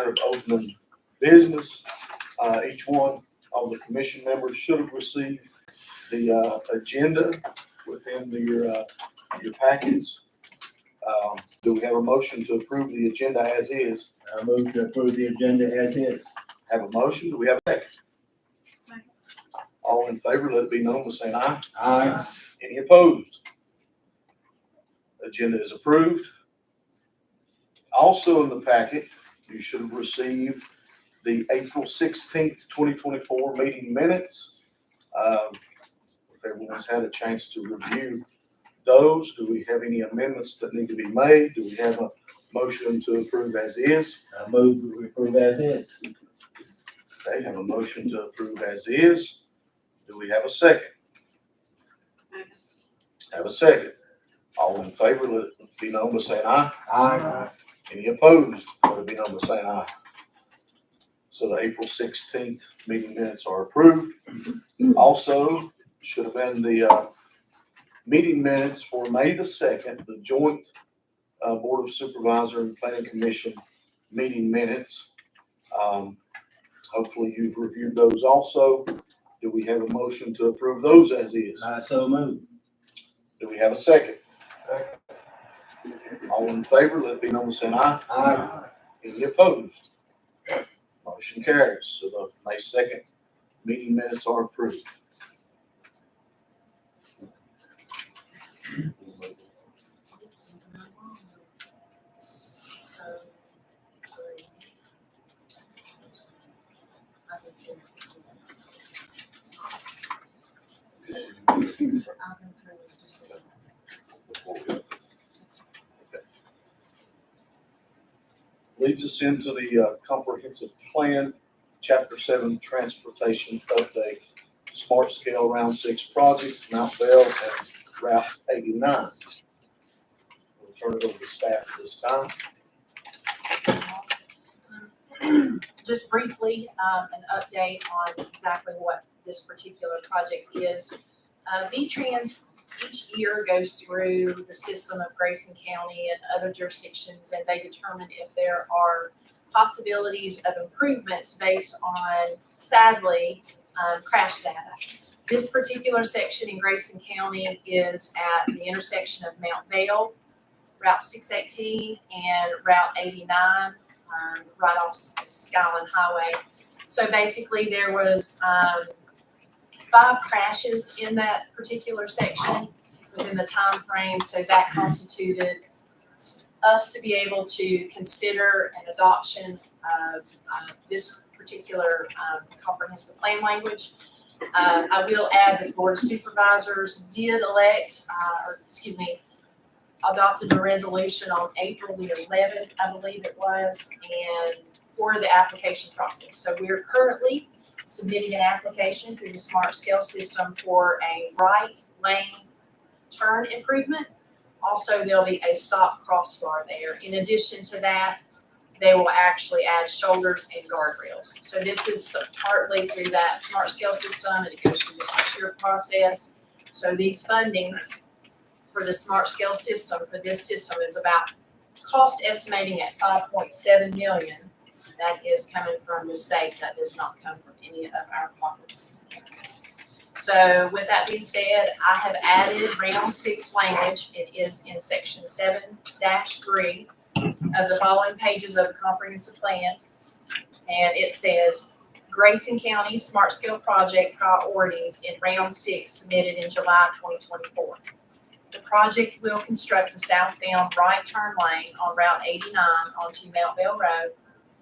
matter of opening business. Each one of the commission members should have received the agenda within your packets. Do we have a motion to approve the agenda as is? I move to approve the agenda as is. Have a motion? Do we have a second? Second. All in favor, let it be known by saying aye. Aye. Any opposed? Agenda is approved. Also in the packet, you should have received the April 16th, 2024 meeting minutes. If everyone's had a chance to review those, do we have any amendments that need to be made? Do we have a motion to approve as is? I move to approve as is. Okay, have a motion to approve as is. Do we have a second? Second. Have a second. All in favor, let it be known by saying aye. Aye. Any opposed, let it be known by saying aye. So the April 16th meeting minutes are approved. Also, should have been the meeting minutes for May the 2nd, the joint Board of Supervisor and Planning Commission meeting minutes. Hopefully you've reviewed those also. Do we have a motion to approve those as is? I so move. Do we have a second? All in favor, let it be known by saying aye. Aye. Any opposed? Motion carries. So the May 2nd meeting minutes are approved. Leads us into the comprehensive plan, Chapter 7 Transportation Update, Smart Scale Round 6 Project, Mount Vale and Route 89. We'll turn it over to staff at this time. Just briefly, an update on exactly what this particular project is. V-Trans each year goes through the system of Grayson County and other jurisdictions, and they determine if there are possibilities of improvements based on, sadly, crash data. This particular section in Grayson County is at the intersection of Mount Vale, Route 618, and Route 89, right off Skyline Highway. So basically, there was 5 crashes in that particular section within the time frame, so that constituted us to be able to consider an adoption of this particular comprehensive plan language. I will add that the Board of Supervisors did adopted a resolution on April the 11th, I believe it was, and for the application process. So we're currently submitting an application through the Smart Scale system for a right lane turn improvement. Also, there'll be a stop crossbar there. In addition to that, they will actually add shoulders and guardrails. So this is partly through that Smart Scale system, and it goes through the secure process. So these fundings for the Smart Scale system, for this system, is about cost estimating at $5.7 million. That is coming from the state. That does not come from any of our pockets. So with that being said, I have added round 6 language. It is in section 7-3 of the following pages of the comprehensive plan. And it says, Grayson County Smart Scale Project priorities in round 6 submitted in July 2024. The project will construct a southbound right turn lane on Route 89 onto Mount Vale Road,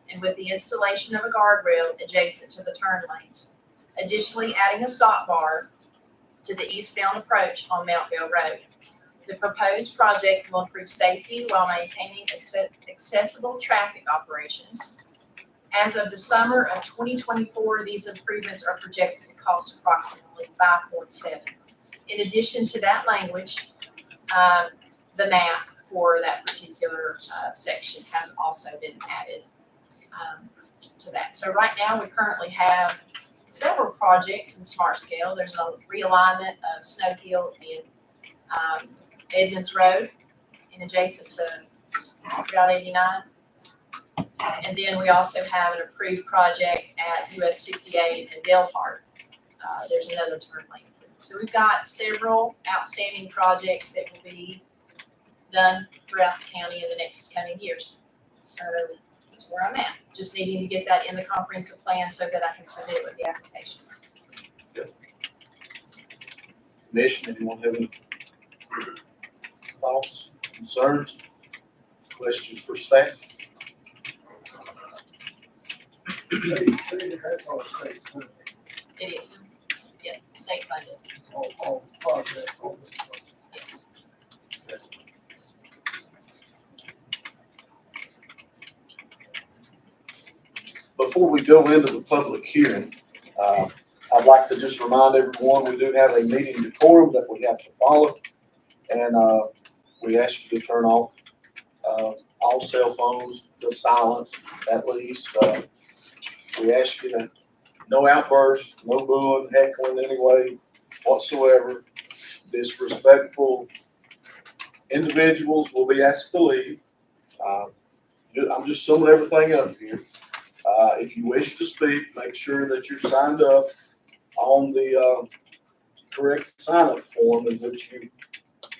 and with the installation of a guardrail adjacent to the turn lanes. Additionally, adding a stop bar to the eastbound approach on Mount Vale Road. The proposed project will improve safety while maintaining accessible traffic operations. As of the summer of 2024, these improvements are projected to cost approximately $5.7. In addition to that language, the map for that particular section has also been added to that. So right now, we currently have several projects in Smart Scale. There's a realignment of Snow Hill and Edmonds Road, and adjacent to Route 89. And then we also have an approved project at US 58 and Dale Park. There's another turn lane. So we've got several outstanding projects that will be done throughout the county in the next coming years. So that's where I'm at. Just needing to get that in the comprehensive plan so that I can submit with the application. Commission, anyone have any thoughts, concerns, questions for staff? It is, yeah, state funded. Before we go into the public hearing, I'd like to just remind everyone, we do have a meeting decorum that we have to follow. And we ask you to turn off all cell phones to silent at least. We ask you to no outbursts, no booing, heckling any way whatsoever. Disrespectful individuals will be asked to leave. I'm just summing everything up here. If you wish to speak, make sure that you're signed up on the correct sign-up form in which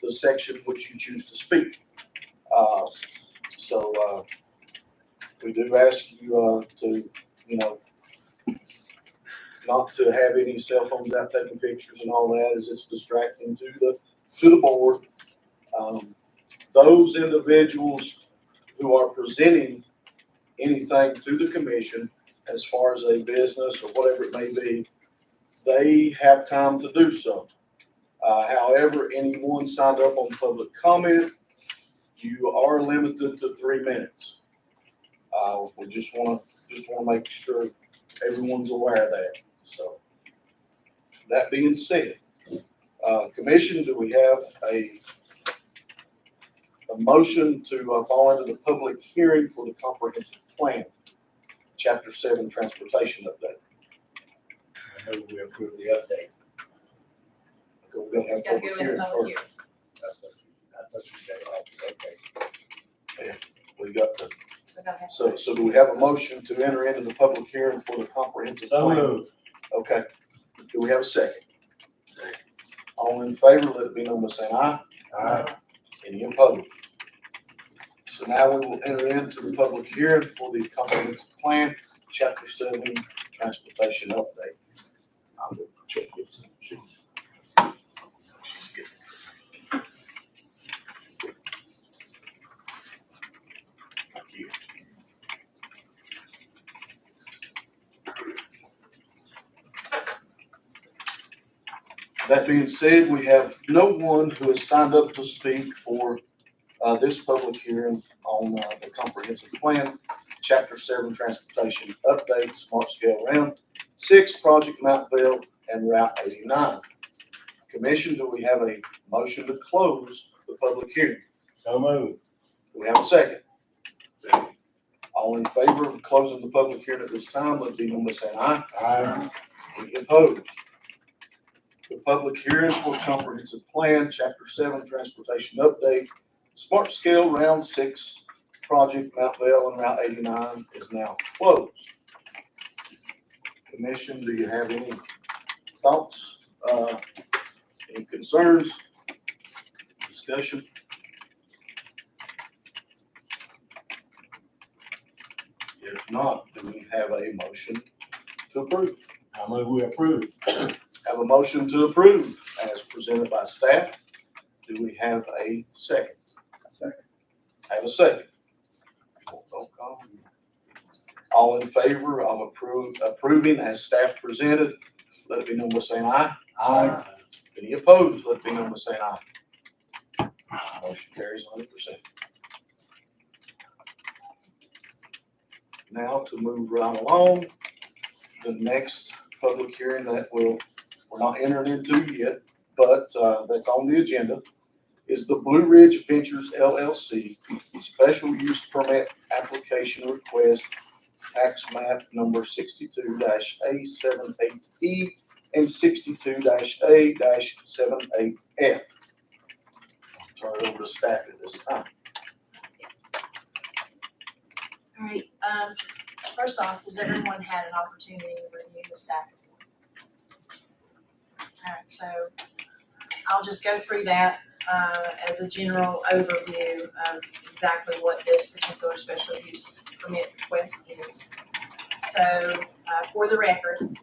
the section which you choose to speak. So we do ask you to, not to have any cell phones out taking pictures and all that, as it's distracting to the board. Those individuals who are presenting anything to the commission as far as a business or whatever it may be, they have time to do so. However, anyone signed up on public comment, you are limited to 3 minutes. We just want to make sure everyone's aware of that. So that being said, commission, do we have a motion to fall into the public hearing for the comprehensive plan, Chapter 7 transportation update? I move we approve the update. Okay, we're gonna have Gotta public go in hearing the public first. I thought you said, okay. We got the, So I gotta have. so do we have a motion to enter into the public hearing for the comprehensive So plan? moved. Okay, do we have a second? All in favor, let it be known by saying aye. Aye. Any opposed? So now we will enter into the public hearing for the comprehensive plan, Chapter 7, transportation update. I'll go check this. She's getting. Thank you. That being said, we have no one who has signed up to speak for this public hearing on the comprehensive plan, Chapter 7 transportation update, smart scale round 6, Project Mount Vale and Route 89. Commission, do we have a motion to close the public hearing? So moved. Do we have a second? All in favor of closing the public hearing at this time, let it be known by saying aye. Aye. Any opposed? The public hearing for comprehensive plan, Chapter 7 transportation update, smart scale round 6, Project Mount Vale and Route 89 is now closed. Commission, do you have any thoughts, any concerns, discussion? If not, do we have a motion to approve? I move we approve. Have a motion to approve as presented by staff. Do we have a second? Second. Have a second. Roll call. All in favor of approving as staff presented, let it be known by saying aye. Aye. Any opposed, let it be known by saying aye. Motion carries 100%. Now to move right along, the next public hearing that we're not entering into yet, but that's on the agenda, is the Blue Ridge Ventures LLC special use permit application request, tax map number 62-A78E and 62-A-78F. Turn it over to staff at this time. All right, first off, has everyone had an opportunity to review the staff report? All right, so I'll just go through that, as a general overview of exactly what this particular special use permit request is. So, for the record, the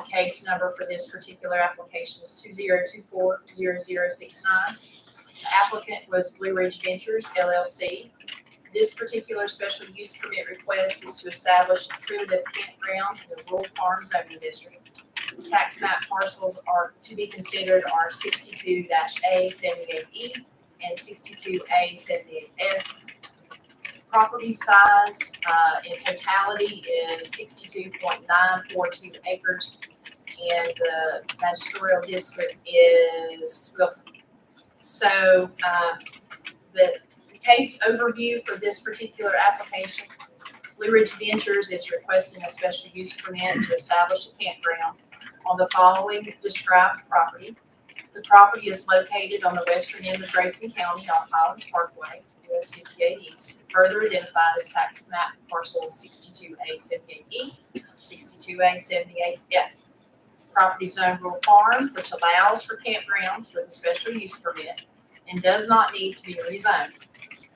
case number for this particular application is 20240069. The applicant was Blue Ridge Ventures LLC. This particular special use permit request is to establish a primitive campground in the rural farm zoning district. Tax map parcels are to be considered are 62-A78E and 62A78F. Property size, in totality is 62.942 acres, and the magisterial district is Wilson. So, the case overview for this particular application, Blue Ridge Ventures is requesting a special use permit to establish a campground on the following described property. The property is located on the western end of Grayson County on Highlands Parkway, US 58 East, further identified as tax map parcels 62A78E, 62A78F. Property zone rural farm, which allows for campgrounds with a special use permit and does not need to be rezoned.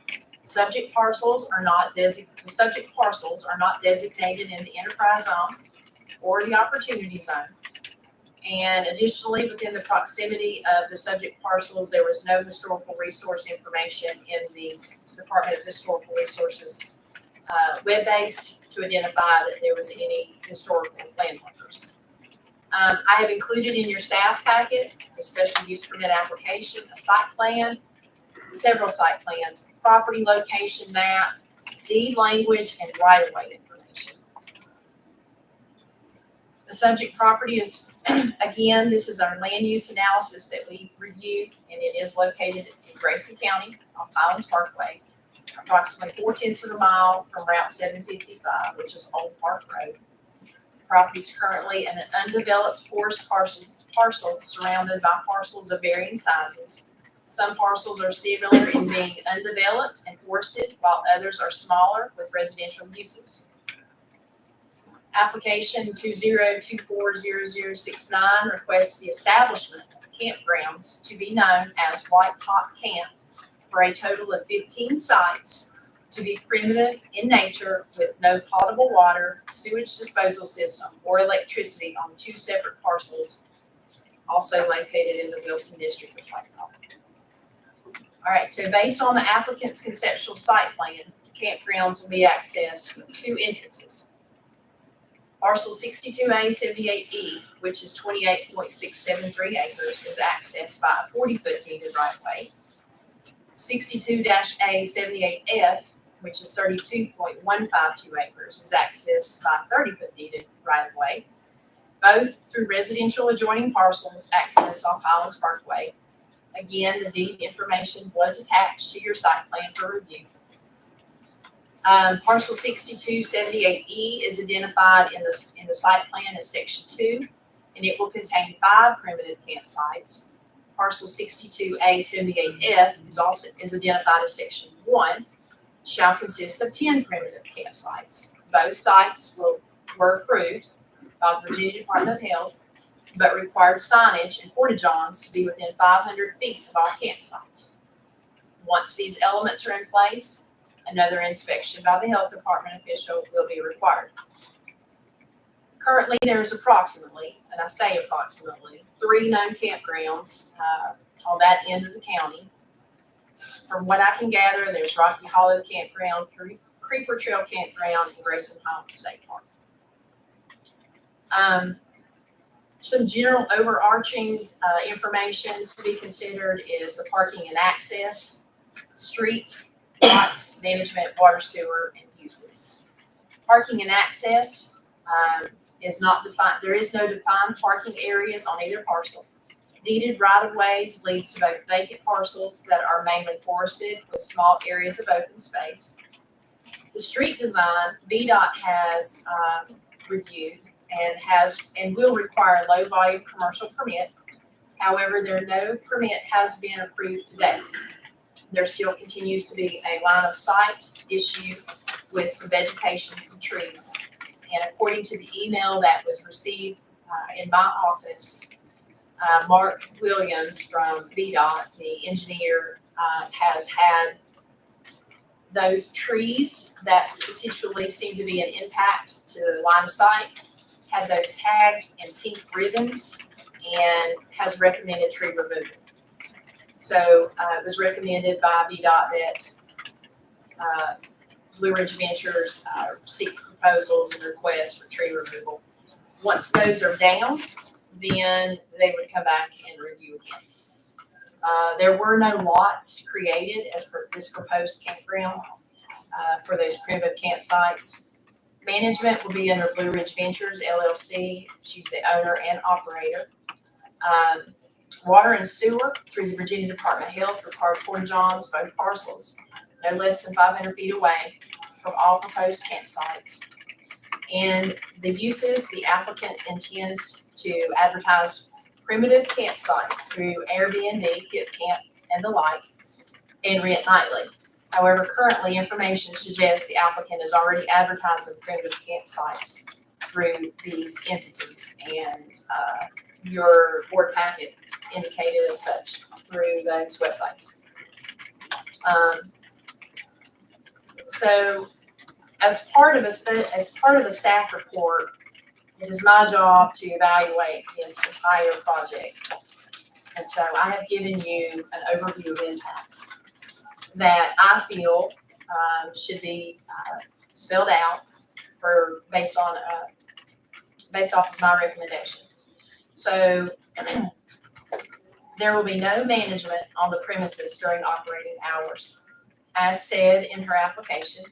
The subject parcels are not designated in the enterprise zone or the opportunity zone. And additionally, within the proximity of the subject parcels, there was no historical resource information in the Department of Historical Resources web base to identify that there was any historical landmarkers. I have included in your staff packet a special use permit application, a site plan, several site plans, property location map, deed language, and right-of-way information. The subject property is, again, this is our land use analysis that we reviewed, and it is located in Grayson County on Highlands Parkway, approximately 0.4 of a mile from Route 755, which is Old Park Road. The property is currently an undeveloped forest parcel surrounded by parcels of varying sizes. Some parcels are similar in being undeveloped and forested, while others are smaller with residential uses. Application 20240069 requests the establishment of campgrounds to be known as White Top Camp for a total of 15 sites to be primitive in nature with no potable water, sewage disposal system, or electricity on 2 separate parcels, also located in the Wilson district of White Top. All right, so based on the applicant's conceptual site plan, campgrounds will be accessed with 2 entrances. Parcel 62A78E, which is 28.673 acres, is accessed by a 40-foot deeded right-of-way. 62-A78F, which is 32.152 acres, is accessed by a 30-foot deeded right-of-way, both through residential adjoining parcels accessed off Highlands Parkway. Again, the deed information was attached to your site plan for review. Parcel 6278E is identified in the site plan as section 2, and it will contain 5 primitive campsites. Parcel 62A78F is identified as section 1, shall consist of 10 primitive campsites. Both sites were approved by the Virginia Department of Health, but required signage and porta-johns to be within 500 feet of all campsites. Once these elements are in place, another inspection by the health department official will be required. Currently, there's approximately, and I say approximately, 3 known campgrounds on that end of the county. From what I can gather, there's Rocky Hollow Campground, Creeper Trail Campground, and Grayson Highlands State Park. Some general overarching information to be considered is the parking and access, street, lots, management, water, sewer, and uses. Parking and access is not defined. There is no defined parking areas on either parcel. Deeded right-of-ways leads to both vacant parcels that are mainly forested with small areas of open space. The street design, VDOT has reviewed and will require a low volume commercial permit. However, no permit has been approved to date. There still continues to be a line of sight issue with some vegetation from trees. And according to the email that was received in my office, Mark Williams from VDOT, the engineer, has had those trees that potentially seem to be an impact to the line of sight, had those tagged in pink ribbons, and has recommended tree removal. So it was recommended by VDOT that Blue Ridge Ventures seek proposals and requests for tree removal. Once those are down, then they would come back and review again. There were no lots created as per this proposed campground for those primitive campsites. Management will be under Blue Ridge Ventures LLC. She's the owner and operator. Water and sewer through the Virginia Department of Health require porta-johns, both parcels, no less than 500 feet away from all proposed campsites. And the uses, the applicant intends to advertise primitive campsites through Airbnb, Hip Camp, and the like, and rent nightly. However, currently information suggests the applicant is already advertising primitive campsites through these entities, and your board packet indicated as such through those websites. So as part of a staff report, it is my job to evaluate this entire project. And so I have given you an overview of impacts that I feel should be spelled out based off of my recommendation. So there will be no management on the premises during operating hours. As said in her application,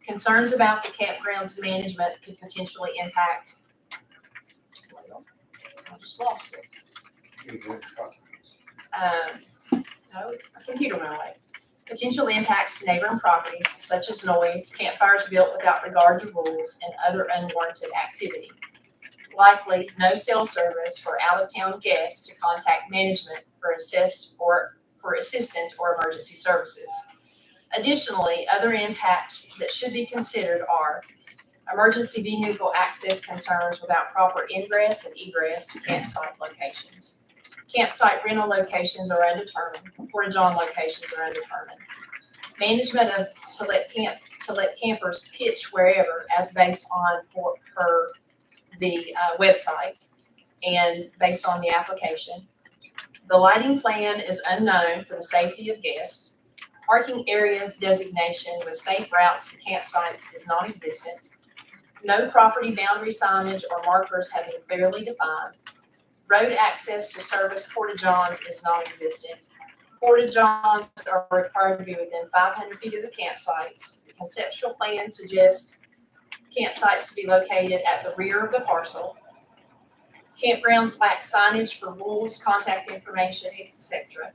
concerns about the campground's management could potentially impact. I just lost it. No, my computer went away. Potential impacts to neighboring properties such as noise, campfires built without regard to rules, and other unwarranted activity. Likely, no cell service for out-of-town guests to contact management for assistance or emergency services. Additionally, other impacts that should be considered are emergency vehicle access concerns without proper ingress and egress to campsite locations. Campsite rental locations are undetermined. Porta-john locations are undetermined. Management to let campers pitch wherever, as based on the website and based on the application. The lighting plan is unknown for the safety of guests. Parking areas designation with safe routes to campsites is non-existent. No property boundary signage or markers have been clearly defined. Road access to service porta-johns is non-existent. Porta-johns are required to be within 500 feet of the campsites. The conceptual plan suggests campsites to be located at the rear of the parcel. Campgrounds lack signage for rules, contact information, etc.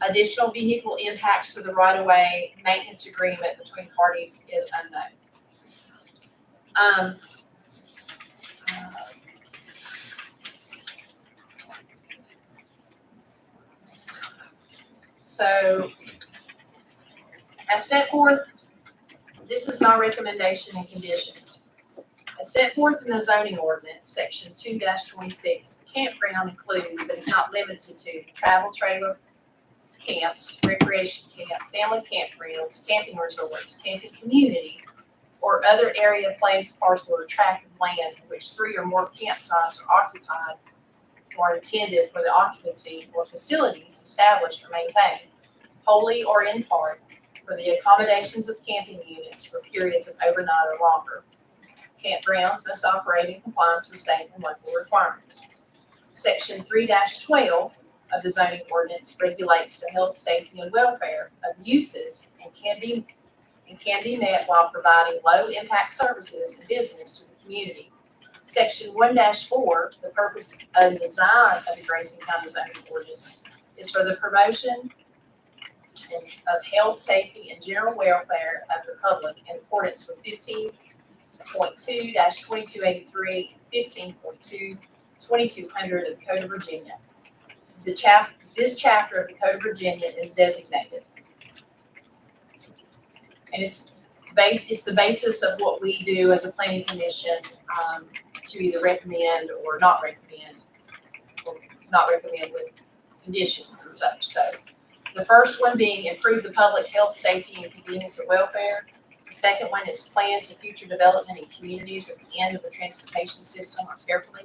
Additional vehicle impacts to the right-of-way maintenance agreement between parties is unknown. So, as set forth, this is my recommendation and conditions. As set forth in the zoning ordinance, section 2-26, campground includes, but is not limited to, travel trailer, camps, recreation camp, family campgrounds, camping resorts, camping community, or other area, place, parcel, or tract of land in which 3 or more campsites are occupied or intended for the occupancy or facilities established or maintained, wholly or in part, for the accommodations of camping units for periods of overnight or longer. Campgrounds must operate in compliance with state and local requirements. Section 3-12 of the zoning ordinance regulates the health, safety, and welfare of uses and can be met while providing low-impact services and business to the community. Section 1-4, the purpose and design of the Grayson County zoning ordinance is for the promotion of health, safety, and general welfare of the public in accordance with 15.2-2283 and 15.2-2200 of the Code of Virginia. This chapter of the Code of Virginia is designated. And it's it's the basis of what we do as a planning commission, to either recommend or not recommend with conditions and such. So the first one being improve the public health, safety, and convenience of welfare. The second one is plans of future development in communities at the end of the transportation system are carefully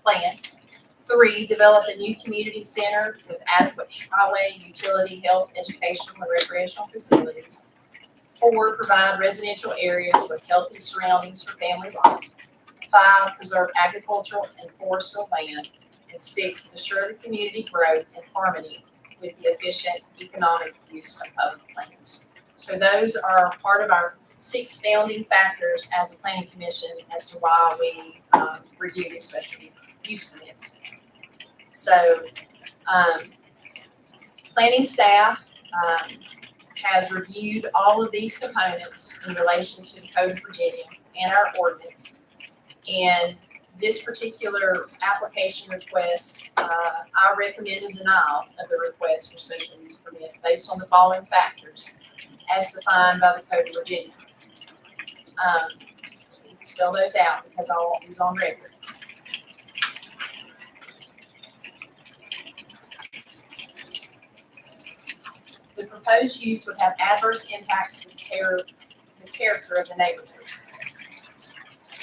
planned. 3, develop a new community center with adequate highway, utility, health, educational, and recreational facilities. 4, provide residential areas with healthy surroundings for family life. 5, preserve agricultural and forestal land. And 6, assure the community growth in harmony with the efficient economic use of public lands. So those are part of our 6 founding factors as a planning commission as to why we review these special use permits. So planning staff has reviewed all of these components in relation to the Code of Virginia and our ordinance. And this particular application request, I recommend a denial of the request for special use permit based on the following factors as defined by the Code of Virginia. Let's spell those out because I want these on record. The proposed use would have adverse impacts to the character of the neighborhood.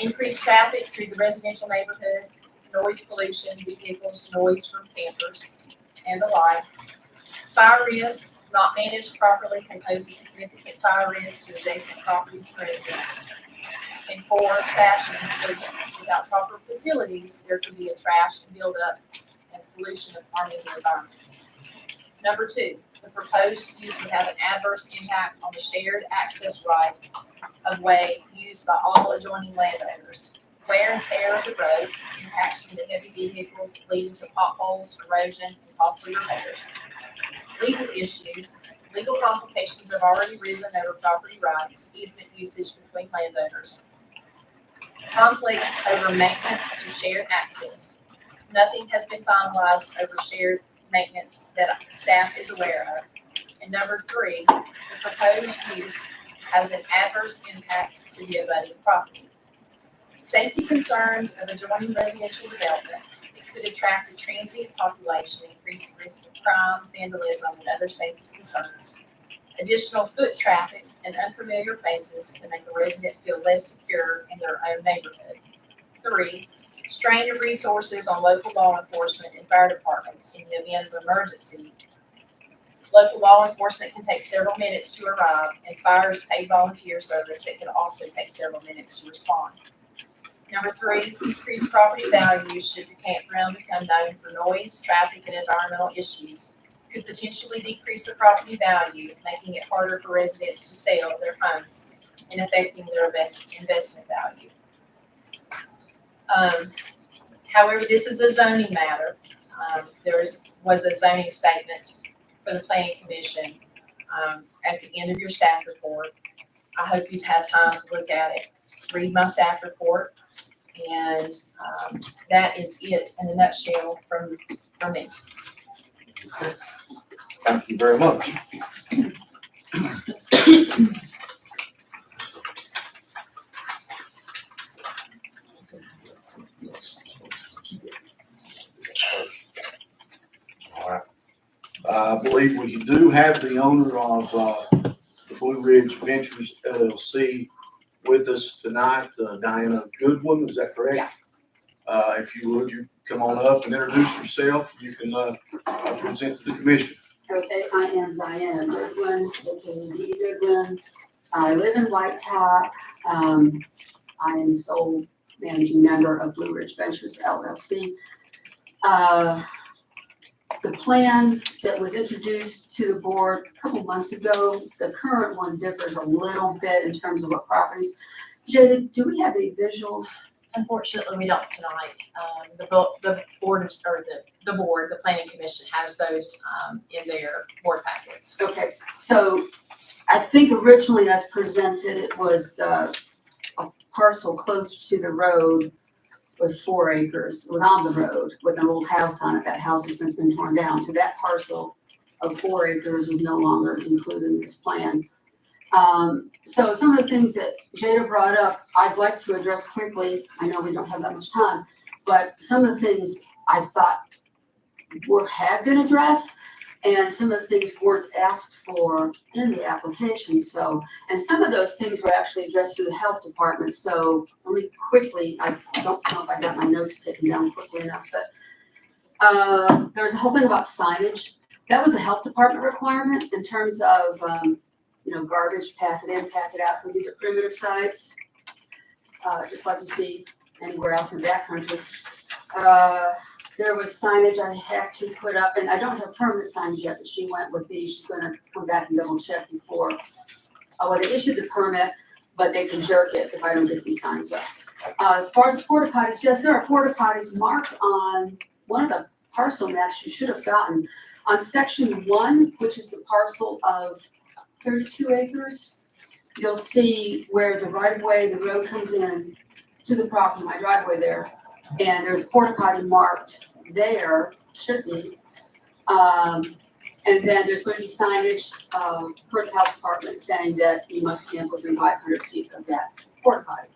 Increased traffic through the residential neighborhood, noise pollution, vehicles, noise from campers, and the like. Fire risk, not managed properly, can pose a significant fire risk to adjacent properties and residents. And 4, trash and pollution. Without proper facilities, there could be a trash buildup and pollution of harming the environment. Number 2, the proposed use would have an adverse impact on the shared access right of way used by all adjoining landowners. Wear and tear of the road, impacts from the heavy vehicles leading to potholes, erosion, and costly repairs. Legal issues, legal complications have already risen over property rights, easement usage between landowners. Conflicts over maintenance to shared access. Nothing has been finalized over shared maintenance that staff is aware of. And number 3, the proposed use has an adverse impact to the abutting property. Safety concerns of adjoining residential development. It could attract a transient population, increase the risk of crime, vandalism, and other safety concerns. Additional foot traffic and unfamiliar faces can make a resident feel less secure in their own neighborhood. 3, strain of resources on local law enforcement and fire departments in the event of emergency. Local law enforcement can take several minutes to arrive, and fire is paid volunteer service that can also take several minutes to respond. Number 3, decreased property values should the campground become known for noise, traffic, and environmental issues. Could potentially decrease the property value, making it harder for residents to sell their homes and affecting their investment value. However, this is a zoning matter. There was a zoning statement for the Planning Commission at the end of your staff report. I hope you've had time to look at it, read my staff report, and that is it in a nutshell from me. Okay. Thank you very much. All right. I believe we do have the owner of the Blue Ridge Ventures LLC with us tonight, Diana Goodwin, is that correct? Yeah. If you would, you come on up and introduce yourself. You can present to the commission. Okay, I am Diana Goodwin, aka Dee Goodwin. I live in White's Hawk. I am the sole managing member of Blue Ridge Ventures LLC. The plan that was introduced to the board a couple months ago, the current one differs a little bit in terms of what properties. Jada, do we have any visuals? Unfortunately, we don't tonight. The planning commission has those in their board packets. Okay, so I think originally as presented, it was a parcel close to the road with 4 acres. It was on the road with an old house on it. That house has since been torn down. So that parcel of 4 acres is no longer included in this plan. So some of the things that Jada brought up, I'd like to address quickly. I know we don't have that much time, but some of the things I thought had been addressed, and some of the things weren't asked for in the application. So, and some of those things were actually addressed through the health department. So let me quickly, I don't know if I got my notes taken down quickly enough, but there's a whole thing about signage. That was a health department requirement in terms of, garbage, pack it in, pack it out, because these are primitive sites, just like you see anywhere else in the backcountry. There was signage I had to put up, and I don't have permanent signage yet, but she went with these. She's gonna come back and double check before, they issued the permit, but they can jerk it if I don't get these signs up. As far as the porta potties, yes, there are porta potties marked on one of the parcel maps you should have gotten. On section 1, which is the parcel of 32 acres, you'll see where the right-of-way, the road comes in to the property, my driveway there, and there's porta potty marked there, should be. And then there's going to be signage per the health department saying that you must camp within 500 feet of that porta potty.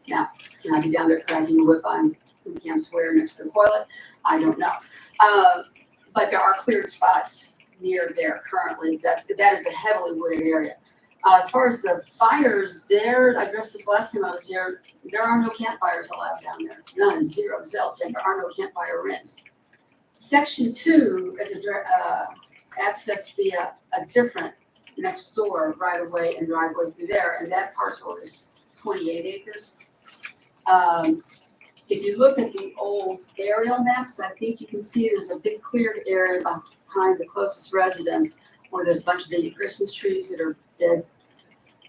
Now, can I be down there cracking a whip on who camps where next to the toilet? I don't know. But there are cleared spots near there currently. That is the heavily wooded area. As far as the fires there, I addressed this last time I was here. There are no campfires allowed down there. None, zero, zilch, and there are no campfire rings. Section 2 is access via a different next door right of way and driveway through there, and that parcel is 28 acres. If you look at the old aerial maps, I think you can see there's a big cleared area behind the closest residence where there's a bunch of baby Christmas trees that are dead.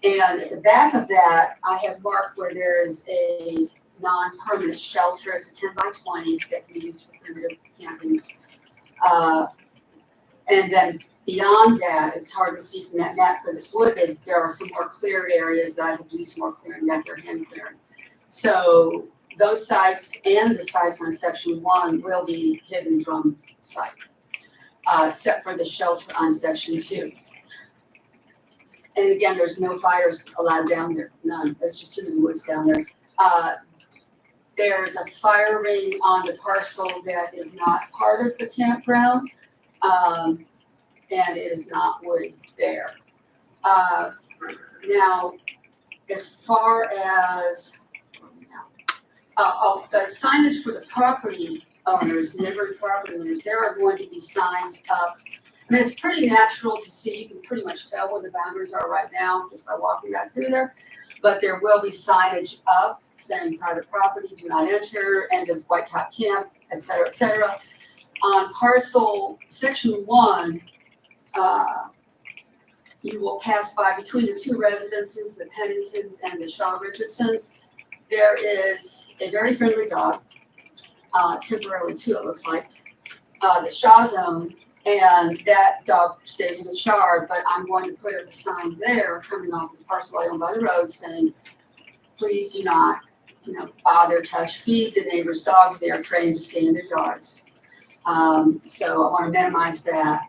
And at the back of that, I have marked where there is a non-permanent shelter. It's a 10 by 20 that can be used for primitive camping. And then beyond that, it's hard to see from that map because it's wooded. There are some more cleared areas that I have to do some more clearing that they're hand clearing. So those sites and the sites on section 1 will be hidden drum site, except for the shelter on section 2. And again, there's no fires allowed down there, none. That's just in the woods down there. There's a fire ring on the parcel that is not part of the campground, and it is not wooded there. Now, as far as the signage for the property owners, neighboring property owners, there are going to be signs up. I mean, it's pretty natural to see. You can pretty much tell where the boundaries are right now just by walking right through there. But there will be signage up saying private property, do not enter, end of White Top Camp, et cetera, et cetera. On parcel section 1, you will pass by between the 2 residences, the Penningtons and the Shaw Richardsons. There is a very friendly dog, temporarily too, it looks like, the Shaw Zone. And that dog stays in the yard, but I'm going to put a sign there coming off of the parcel I own by the road saying, please do not, bother, touch, feed the neighbor's dogs. They are trained to stay in their yards. So I want to minimize that.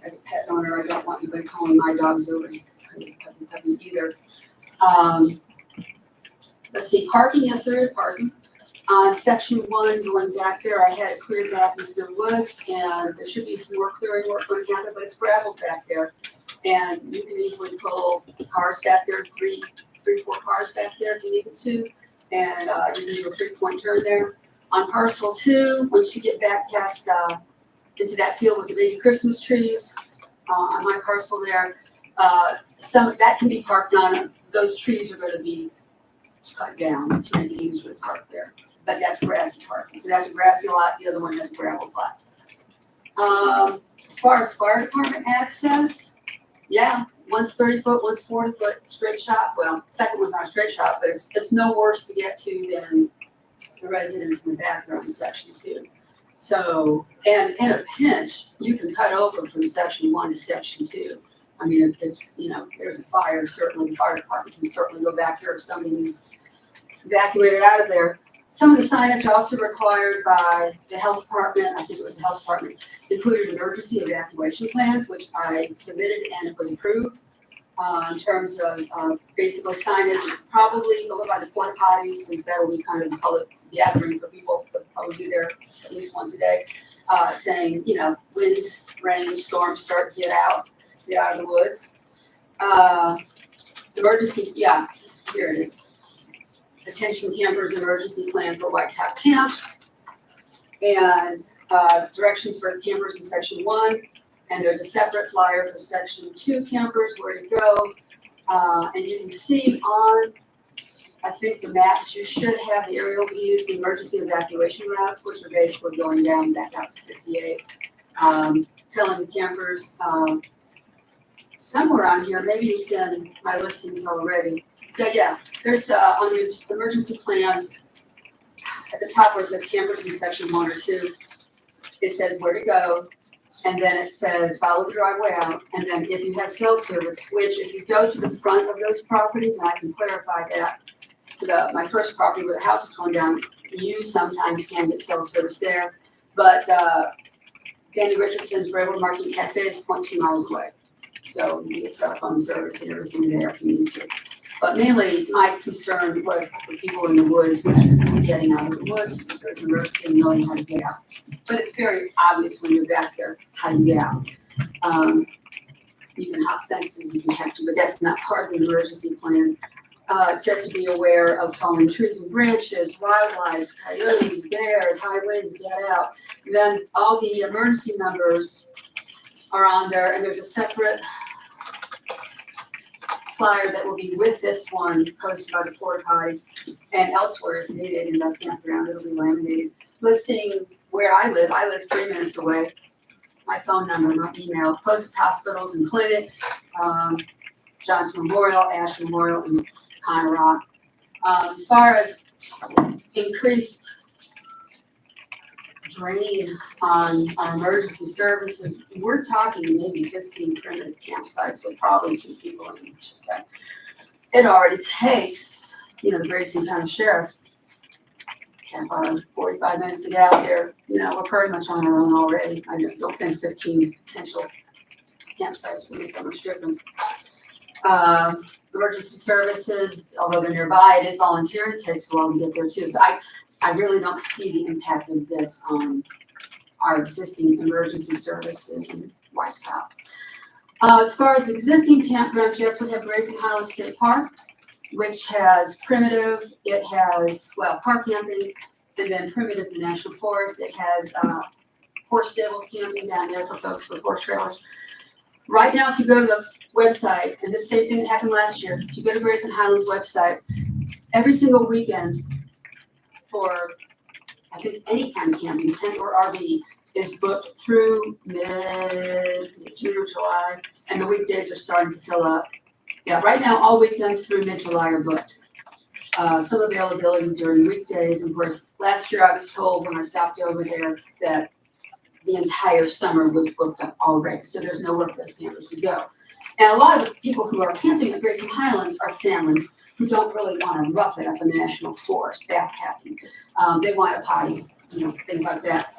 As a pet owner, I don't want anybody calling my dogs over puppy either. Let's see, parking, yes, there is parking. On section 1, going back there, I had it cleared back into the woods, and there should be some more clearing work going to happen, but it's gravel back there. And you can easily pull cars back there, three, 4 cars back there if you needed to. And you can do a 3-point turn there. On parcel 2, once you get back past into that field with the baby Christmas trees, on my parcel there, some of that can be parked on. Those trees are going to be cut down to make it easier to park there. But that's grassy parking. So that's a grassy lot, the other one has a gravel lot. As far as fire department access, yeah, one's 30 foot, one's 40 foot straight shot. Well, second one's not a straight shot, but it's no worse to get to than the residents in the back there on section 2. So, and in a pinch, you can cut over from section 1 to section 2. I mean, if it's, there's a fire, certainly the fire department can certainly go back there if somebody needs evacuated out of there. Some of the signage also required by the health department, I think it was the health department, included emergency evacuation plans, which I submitted and it was approved. in terms of, basically signage, probably over by the porta potties, since that'll be kind of the public gathering for people, but probably be there at least once a day, saying, you know, winds, rain, storms, start, get out of the woods. Emergency, yeah, here it is. Attention campers, emergency plan for White Top Camp. And, directions for campers in section 1. And there's a separate flyer for section 2 campers, where to go. And you can see on, I think the maps, you should have the aerial views, the emergency evacuation routes, which are basically going down back out to 58. Telling campers, somewhere on here, maybe it's in my listings already. Yeah, there's, on the emergency plans, at the top where it says campers in section 1 or 2, it says where to go. And then it says follow the driveway out, and then if you have cell service, which if you go to the front of those properties, and I can clarify that, to my first property where the house is going down, you sometimes can get cell service there, but Danny Richardson's Renewable Market Cafe is 0.2 miles away, so you get cell phone service and everything there if you need to. But mainly, my concern with the people in the woods, which is getting out of the woods, if there's an emergency, and knowing how to get out. But it's very obvious when you're back there how you get out. You can hop fences if you have to, but that's not part of the emergency plan. It says to be aware of falling trees and branches, wildlife, coyotes, bears, high winds, get out. And then all the emergency numbers are on there, and there's a separate flyer that will be with this one posted by the porta potty and elsewhere if needed in the campground. It'll be laminated, listing where I live. I live 3 minutes away. My phone number, my email, closest hospitals and clinics, John's Memorial, Ash Memorial, and Conner Rock. As far as increased drain on emergency services, we're talking maybe 15 primitive campsites with probably 2 people in each. Okay? It already takes, the Grayson County Sheriff, 45 minutes to get out there. We're pretty much on our own already. I don't think 15 potential campsites will make that much difference. Emergency services, although they're nearby, it is volunteer. It takes a while to get there too. So I really don't see the impact of this on our existing emergency services in White Top. As far as existing campgrounds, yes, we have Grayson Highlands State Park, which has primitive, it has, park camping, and then primitive the National Forest. It has horse stables camping down there for folks with horse trailers. Right now, if you go to the website, and the same thing that happened last year, if you go to Grayson Highlands website, every single weekend for, I think, any kind of camping, tent or RV, is booked through mid-June or July, and the weekdays are starting to fill up. Yeah, right now, all weekends through mid-July are booked. Some availability during weekdays. Of course, last year I was told when I stopped over there that the entire summer was booked up already, so there's nowhere for those campers to go. And a lot of the people who are camping at Grayson Highlands are families who don't really want to rough it up in the National Forest, backpacking. They want a potty, things like that.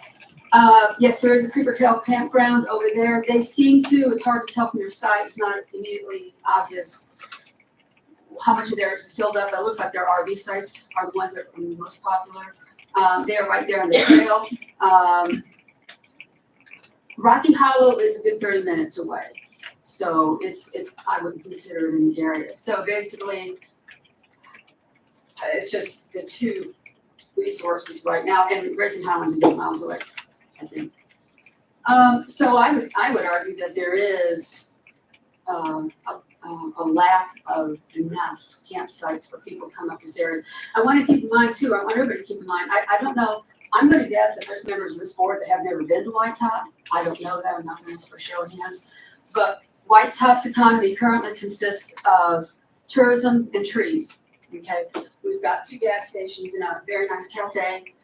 Yes, there is a Creeper Trail campground over there. They seem to, it's hard to tell from their site, it's not immediately obvious how much of theirs is filled up. It looks like their RV sites are the ones that are the most popular. They are right there on the trail. Rocky Hollow is a good 30 minutes away. So it's I wouldn't consider it in the area. So basically, it's just the 2 resources right now, and Grayson Highlands is 8 miles away, I think. So I would argue that there is a lack of enough campsites for people to come up this area. I want to keep in mind too, I want everybody to keep in mind, I don't know, I'm going to guess that there's members of this board that have never been to White Top. I don't know that, I'm not going to ask for show of hands. But White Top's economy currently consists of tourism and trees, okay? We've got 2 gas stations and a very nice cafe.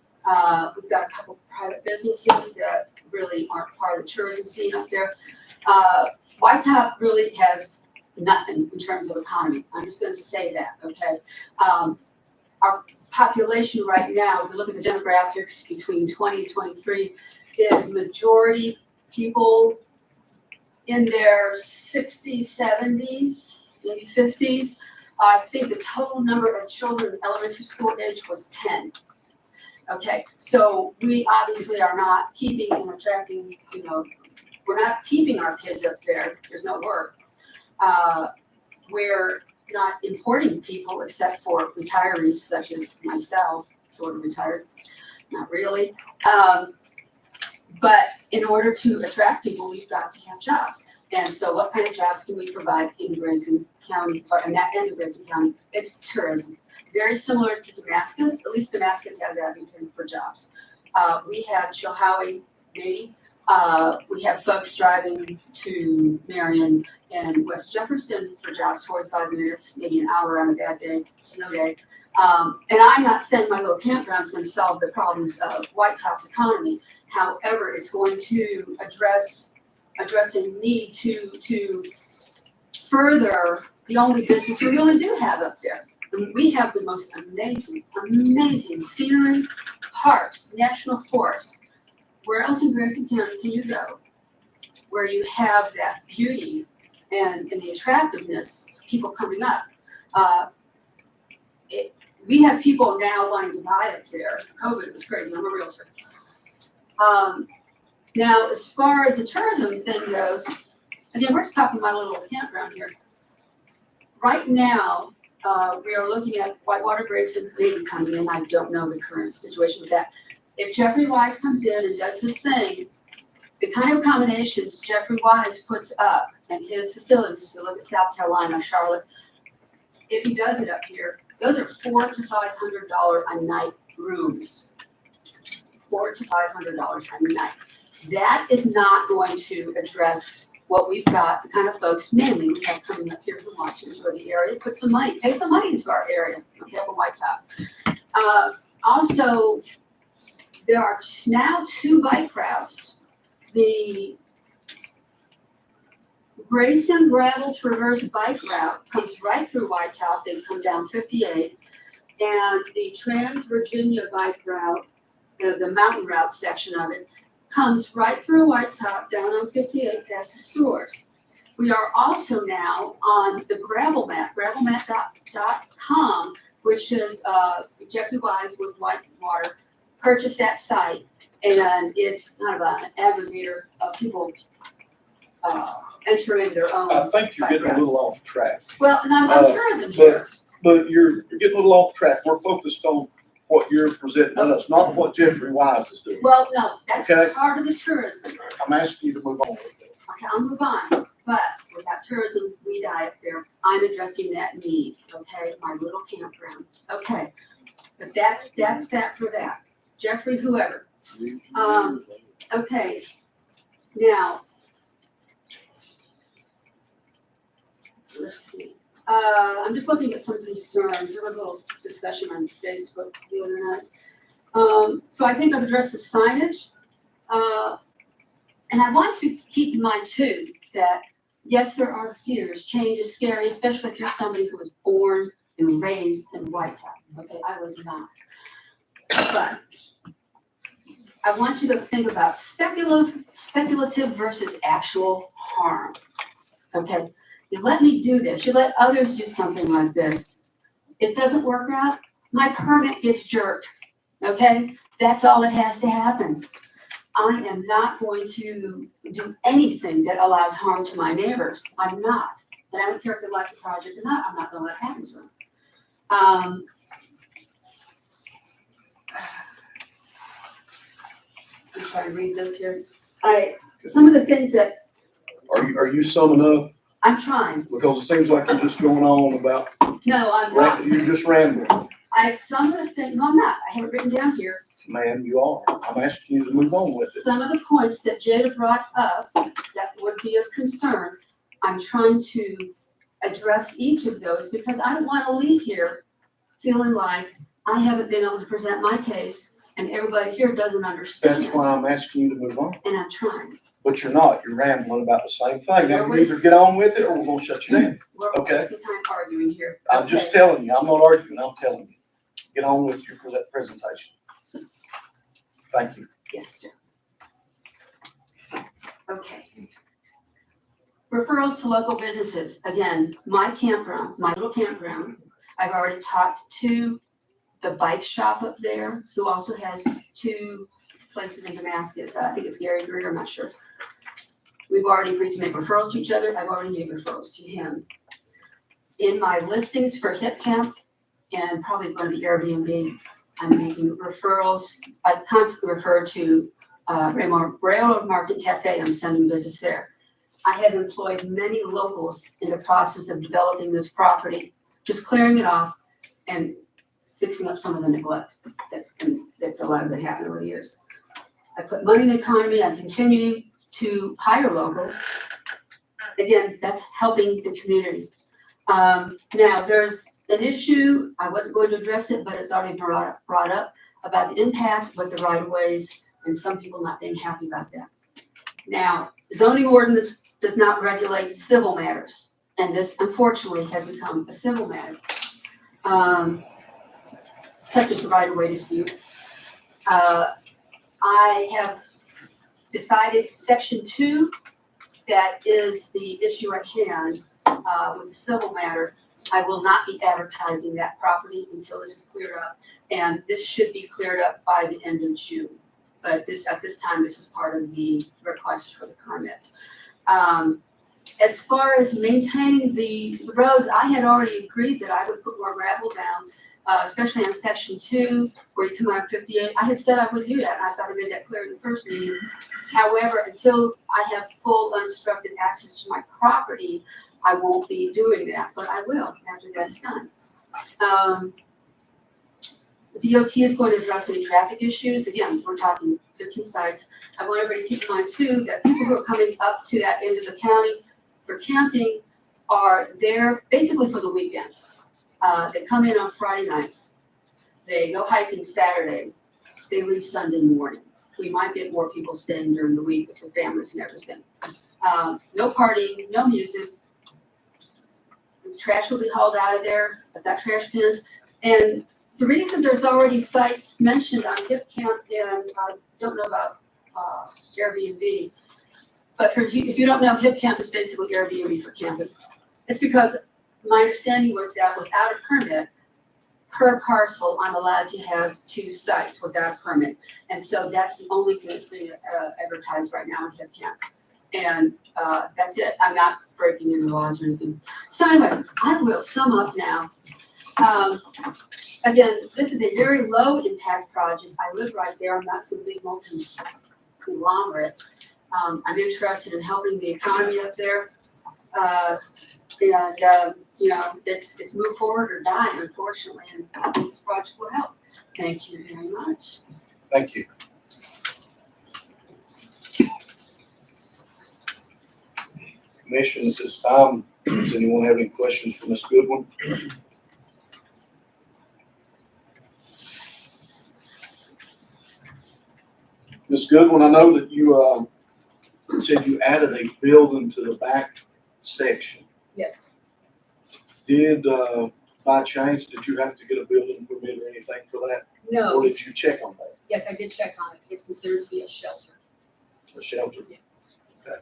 We've got a couple private businesses that really aren't part of the tourism scene up there. White Top really has nothing in terms of economy. I'm just going to say that, okay? Our population right now, if you look at the demographics between 20 and 23, is majority people in their 60s, 70s, maybe 50s. I think the total number of children elementary school age was 10. Okay, so we obviously are not keeping and attracting, we're not keeping our kids up there. There's no work. We're not importing people except for retirees such as myself, sort of retired, not really. But in order to attract people, we've got to have jobs. And so what kind of jobs can we provide in Grayson County, or in that end of Grayson County? It's tourism. Very similar to Damascus, at least Damascus has Abington for jobs. We have Chilhowie, maybe. We have folks driving to Marion and West Jefferson for jobs, 45 minutes, maybe an hour on a bad day, snow day. And I'm not saying my little campground is going to solve the problems of White Sox economy. However, it's going to address a need to further the only business we really do have up there. And we have the most amazing scenery, parks, national forests. Where else in Grayson County can you go where you have that beauty and the attractiveness of people coming up? We have people now wanting to buy up there. COVID was crazy. I'm a realtor. Now, as far as the tourism thing goes, again, we're just talking about a little campground here. Right now, we are looking at Whitewater Grayson maybe coming in. I don't know the current situation with that. If Jeffrey Wise comes in and does his thing, the kind of accommodations Jeffrey Wise puts up in his facilities, if you look at South Carolina, Charlotte, if he does it up here, those are $400 to $500 a night rooms. $400 to $500 a night. That is not going to address what we've got, the kind of folks mainly we have coming up here who want to enjoy the area, put some money, pay some money into our area, okay, up in White Top. Also, there are now 2 bike routes. The Grayson Gravel Traverse bike route comes right through White Top. They come down 58. And the Trans Virginia bike route, the mountain route section of it, comes right through White Top down on 58 past the stores. We are also now on the Gravel Map, gravelmap.com, which is Jeffrey Wise with Whitewater purchased that site, and it's kind of an aggregator of people entering their own. I think you're bike getting a little off track. Well, and I'm on tourism here. But you're getting a little off track. We're focused on what you're presenting to us, not what Jeffrey Wise is doing. Well, no, that's Okay. part of the tourism. I'm asking you to move on with it. Okay, I'll move on. But without tourism, we die up there. I'm addressing that need, okay? My little campground. Okay. But that's that for that. Jeffrey, whoever. Okay. Now, let's see. I'm just looking at some concerns. There was a little discussion on Facebook the other night. So I think I've addressed the signage. And I want to keep in mind too, that yes, there are fears. Change is scary, especially if you're somebody who was born and raised in White Top. Okay, I was not. But I want you to think about speculative versus actual harm. Okay, you let me do this. You let others do something like this. It doesn't work out. My permit gets jerked. Okay, that's all that has to happen. I am not going to do anything that allows harm to my neighbors. I'm not. And I don't care if they like the project or not. I'm not going to let it happen to them. I'm trying to read this here. Some of the things that Are you summing up? I'm trying. Because it seems like you're just going on about, No, I'm not. you're just rambling. Some of the things, no, I'm not. I have it written down here. Man, you are. I'm asking you to move on with it. Some of the points that Jada brought up that would be of concern, I'm trying to address each of those because I don't want to leave here feeling like I haven't been able to present my case and everybody here doesn't understand. That's why I'm asking you to move on. And I'm trying. But you're not. You're rambling about the same thing. Now, you either get on with it or we're going to shut you down. We're Okay. wasting time arguing here. I'm just telling you. I'm not arguing. I'm telling you. Get on with your presentation. Thank you. Yes, sir. Okay. Referrals to local businesses. Again, my campground, my little campground, I've already talked to the bike shop up there, who also has 2 places in Damascus. I think it's Gary Greer, I'm not sure. We've already agreed to make referrals to each other. I've already made referrals to him. In my listings for Hip Camp and probably going to be Airbnb, I'm making referrals. I constantly refer to Railroad Market Cafe. I'm sending business there. I have employed many locals in the process of developing this property, just clearing it off and fixing up some of the neglect that's allowed to happen over the years. I put money in the economy. I'm continuing to hire locals. Again, that's helping the community. Now, there's an issue, I wasn't going to address it, but it's already brought up about the impact with the right-of-ways and some people not being happy about that. Now, zoning ordinance does not regulate civil matters, and this unfortunately has become a civil matter, such as the right-of-way dispute. I have decided section 2, that is the issue at hand with the civil matter. I will not be advertising that property until this is cleared up, and this should be cleared up by the end of June. But at this time, this is part of the request for the permits. As far as maintaining the roads, I had already agreed that I would put more gravel down, especially on section 2, where you come out of 58. I had said I would do that, and I thought I made that clear in the first meeting. However, until I have full unobstructed access to my property, I won't be doing that, but I will after that's done. The DOT is going to address any traffic issues. Again, we're talking 15 sites. I want everybody to keep in mind too that people who are coming up to that end of the county for camping are there basically for the weekend. They come in on Friday nights. They go hiking Saturday. They leave Sunday morning. We might get more people staying during the week with their families and everything. No partying, no music. The trash will be hauled out of there. I've got trash cans. And the reason there's already sites mentioned on Hip Camp, and I don't know about Airbnb, but if you don't know, Hip Camp is basically Airbnb for camping. It's because my understanding was that without a permit, per parcel, I'm allowed to have 2 sites without a permit. And so that's the only thing that's being advertised right now in Hip Camp. And that's it. I'm not breaking any laws or anything. So anyway, I will sum up now. Again, this is a very low impact project. I live right there. I'm not some big multi-conglomerate. I'm interested in helping the economy up there. You know, it's move forward or die, unfortunately, and I think this project will help. Thank you very much. Thank you. Commission, at this time, does anyone have any questions for Ms. Goodwin? Ms. Goodwin, I know that you said you added a building to the back section. Yes. Did, by chance, did you have to get a building permit or anything for that? No. Or did you check on that? Yes, I did check on it. It's considered to be a shelter. A shelter? Yeah. Okay.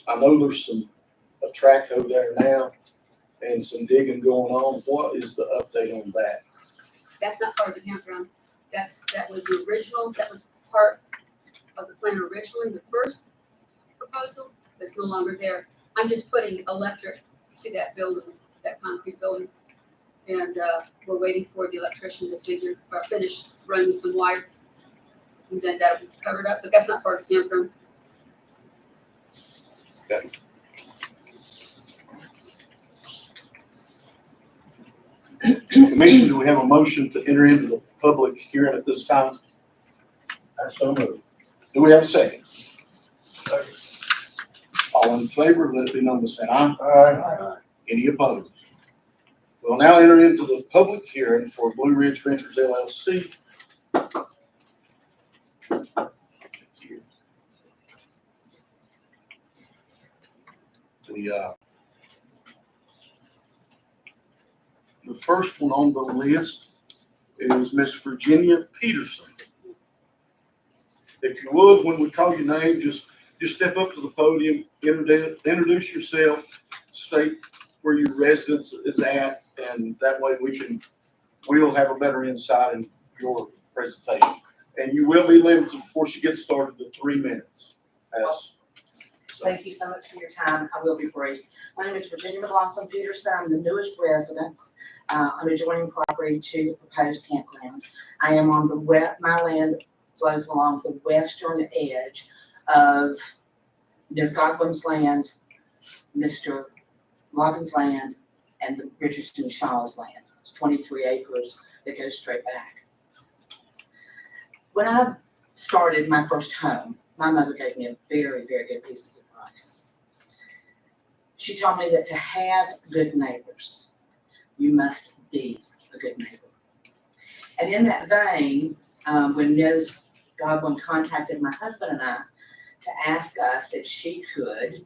I know there's a track over there now and some digging going on. What is the update on that? That's not part of the campground. That was the original, that was part of the plan originally, the first proposal. That's no longer there. I'm just putting electric to that building, that concrete building. And we're waiting for the electrician to finish running some wire. And then that'll be covered up, but that's not part of the campground. Okay. Commission, do we have a motion to enter into the public hearing at this time? I so moved. Do we have a second? All in favor, let it be known by saying aye. Aye. Any opposed? We'll now enter into the public hearing for Blue Ridge Ventures LLC. Thank you. The first one on the list is Miss Virginia Peterson. If you would, when we call your name, just step up to the podium, introduce yourself, state where your residence is at, and that way we'll have a better insight in your presentation. And you will be limited before she gets started to 3 minutes. Thank you so much for your time. I will be brief. My name is Virginia McLaughlin Peterson. I'm the newest resident on adjoining property to the proposed campground. I am on my land flows along the western edge of Ms. Godwin's land, Mr. Logan's land, and the Richardson Shaw's land. It's 23 acres that goes straight back. When I started my first home, my mother gave me a very, very good piece of advice. She told me that to have good neighbors, you must be a good neighbor. And in that vein, when Ms. Godwin contacted my husband and I to ask us if she could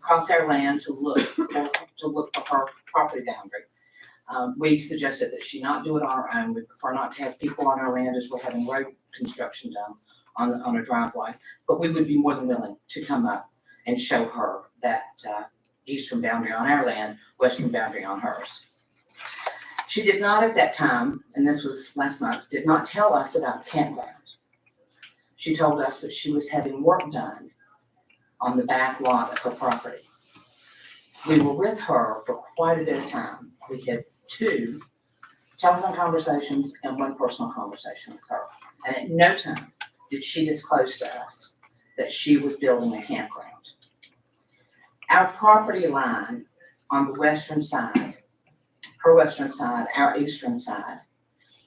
cross our land to look for her property boundary, we suggested that she not do it on her own. We prefer not to have people on our land as we're having road construction done on a driveway, but we would be more than willing to come up and show her that eastern boundary on our land, western boundary on hers. She did not at that time, and this was last month, did not tell us about the campground. She told us that she was having work done on the back lot of her property. We were with her for quite a bit of time. We had 2 telephone conversations and 1 personal conversation with her. And at no time did she disclose to us that she was building a campground. Our property line on the western side, her western side, our eastern side,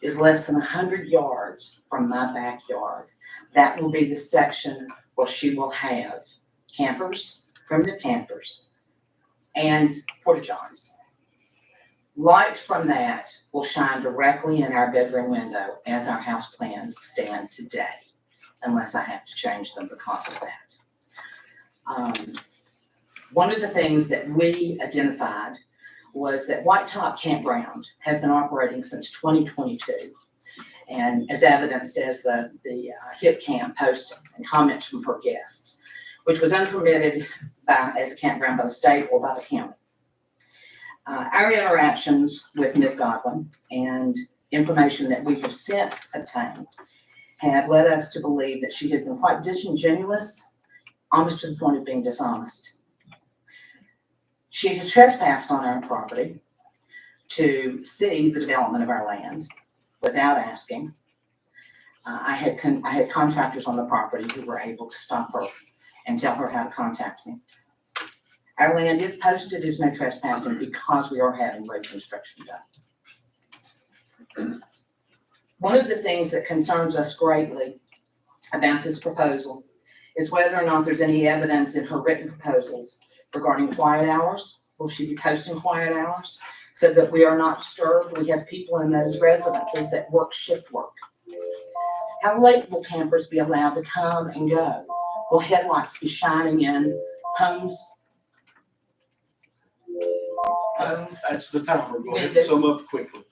is less than 100 yards from my backyard. That will be the section where she will have campers, primitive campers, and porta-johns. Light from that will shine directly in our bedroom window as our house plans stand today, unless I have to change them because of that. One of the things that we identified was that White Top Campground has been operating since 2022. And as evidenced as the HIP camp posting and comments from her guests, which was unpermitted as a campground by the state or by the county. Our interactions with Ms. Godwin and information that we have since obtained have led us to believe that she has been quite disingenuous, almost to the point of being dishonest. She has trespassed on our property to see the development of our land without asking. I had contractors on the property who were able to stop her and tell her how to contact me. Our land is posted as no trespassing because we are having road construction done. One of the things that concerns us greatly about this proposal is whether or not there's any evidence in her written proposals regarding quiet hours. Will she be posting quiet hours so that we are not disturbed? We have people in those residences that work shift work. How late will campers be allowed to come and go? Will headlights be shining in homes? That's the timer. Go ahead and sum up quickly.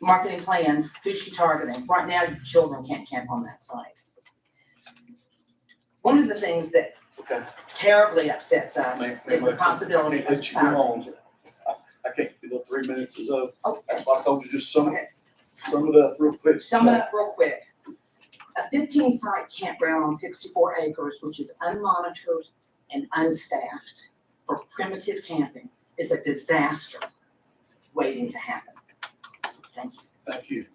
Marketing plans, who's she targeting? Right now, children can't camp on that site. One of the things that Okay. terribly upsets us is the possibility I can't of let you go fire on. danger. I can't, the 3 minutes is up. Oh, That's why I told you, just sum okay. it up real quick. Sum it up real quick. A 15-site campground on 64 acres, which is unmonitored and unstaffed for primitive camping, is a disaster waiting to happen. Thank you. Thank you.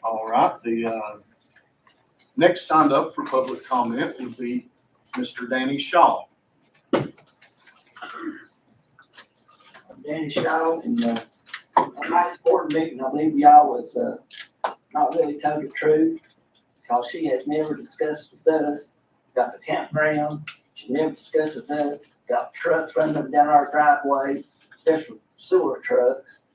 All right, the next signed up for public comment would be Mr. Danny Shaw. Danny Shaw, and a nice board meeting, I believe y'all was not really told the truth, because she has never discussed with us about the campground. She never discussed with us about trucks running up down our driveway, especially sewer trucks.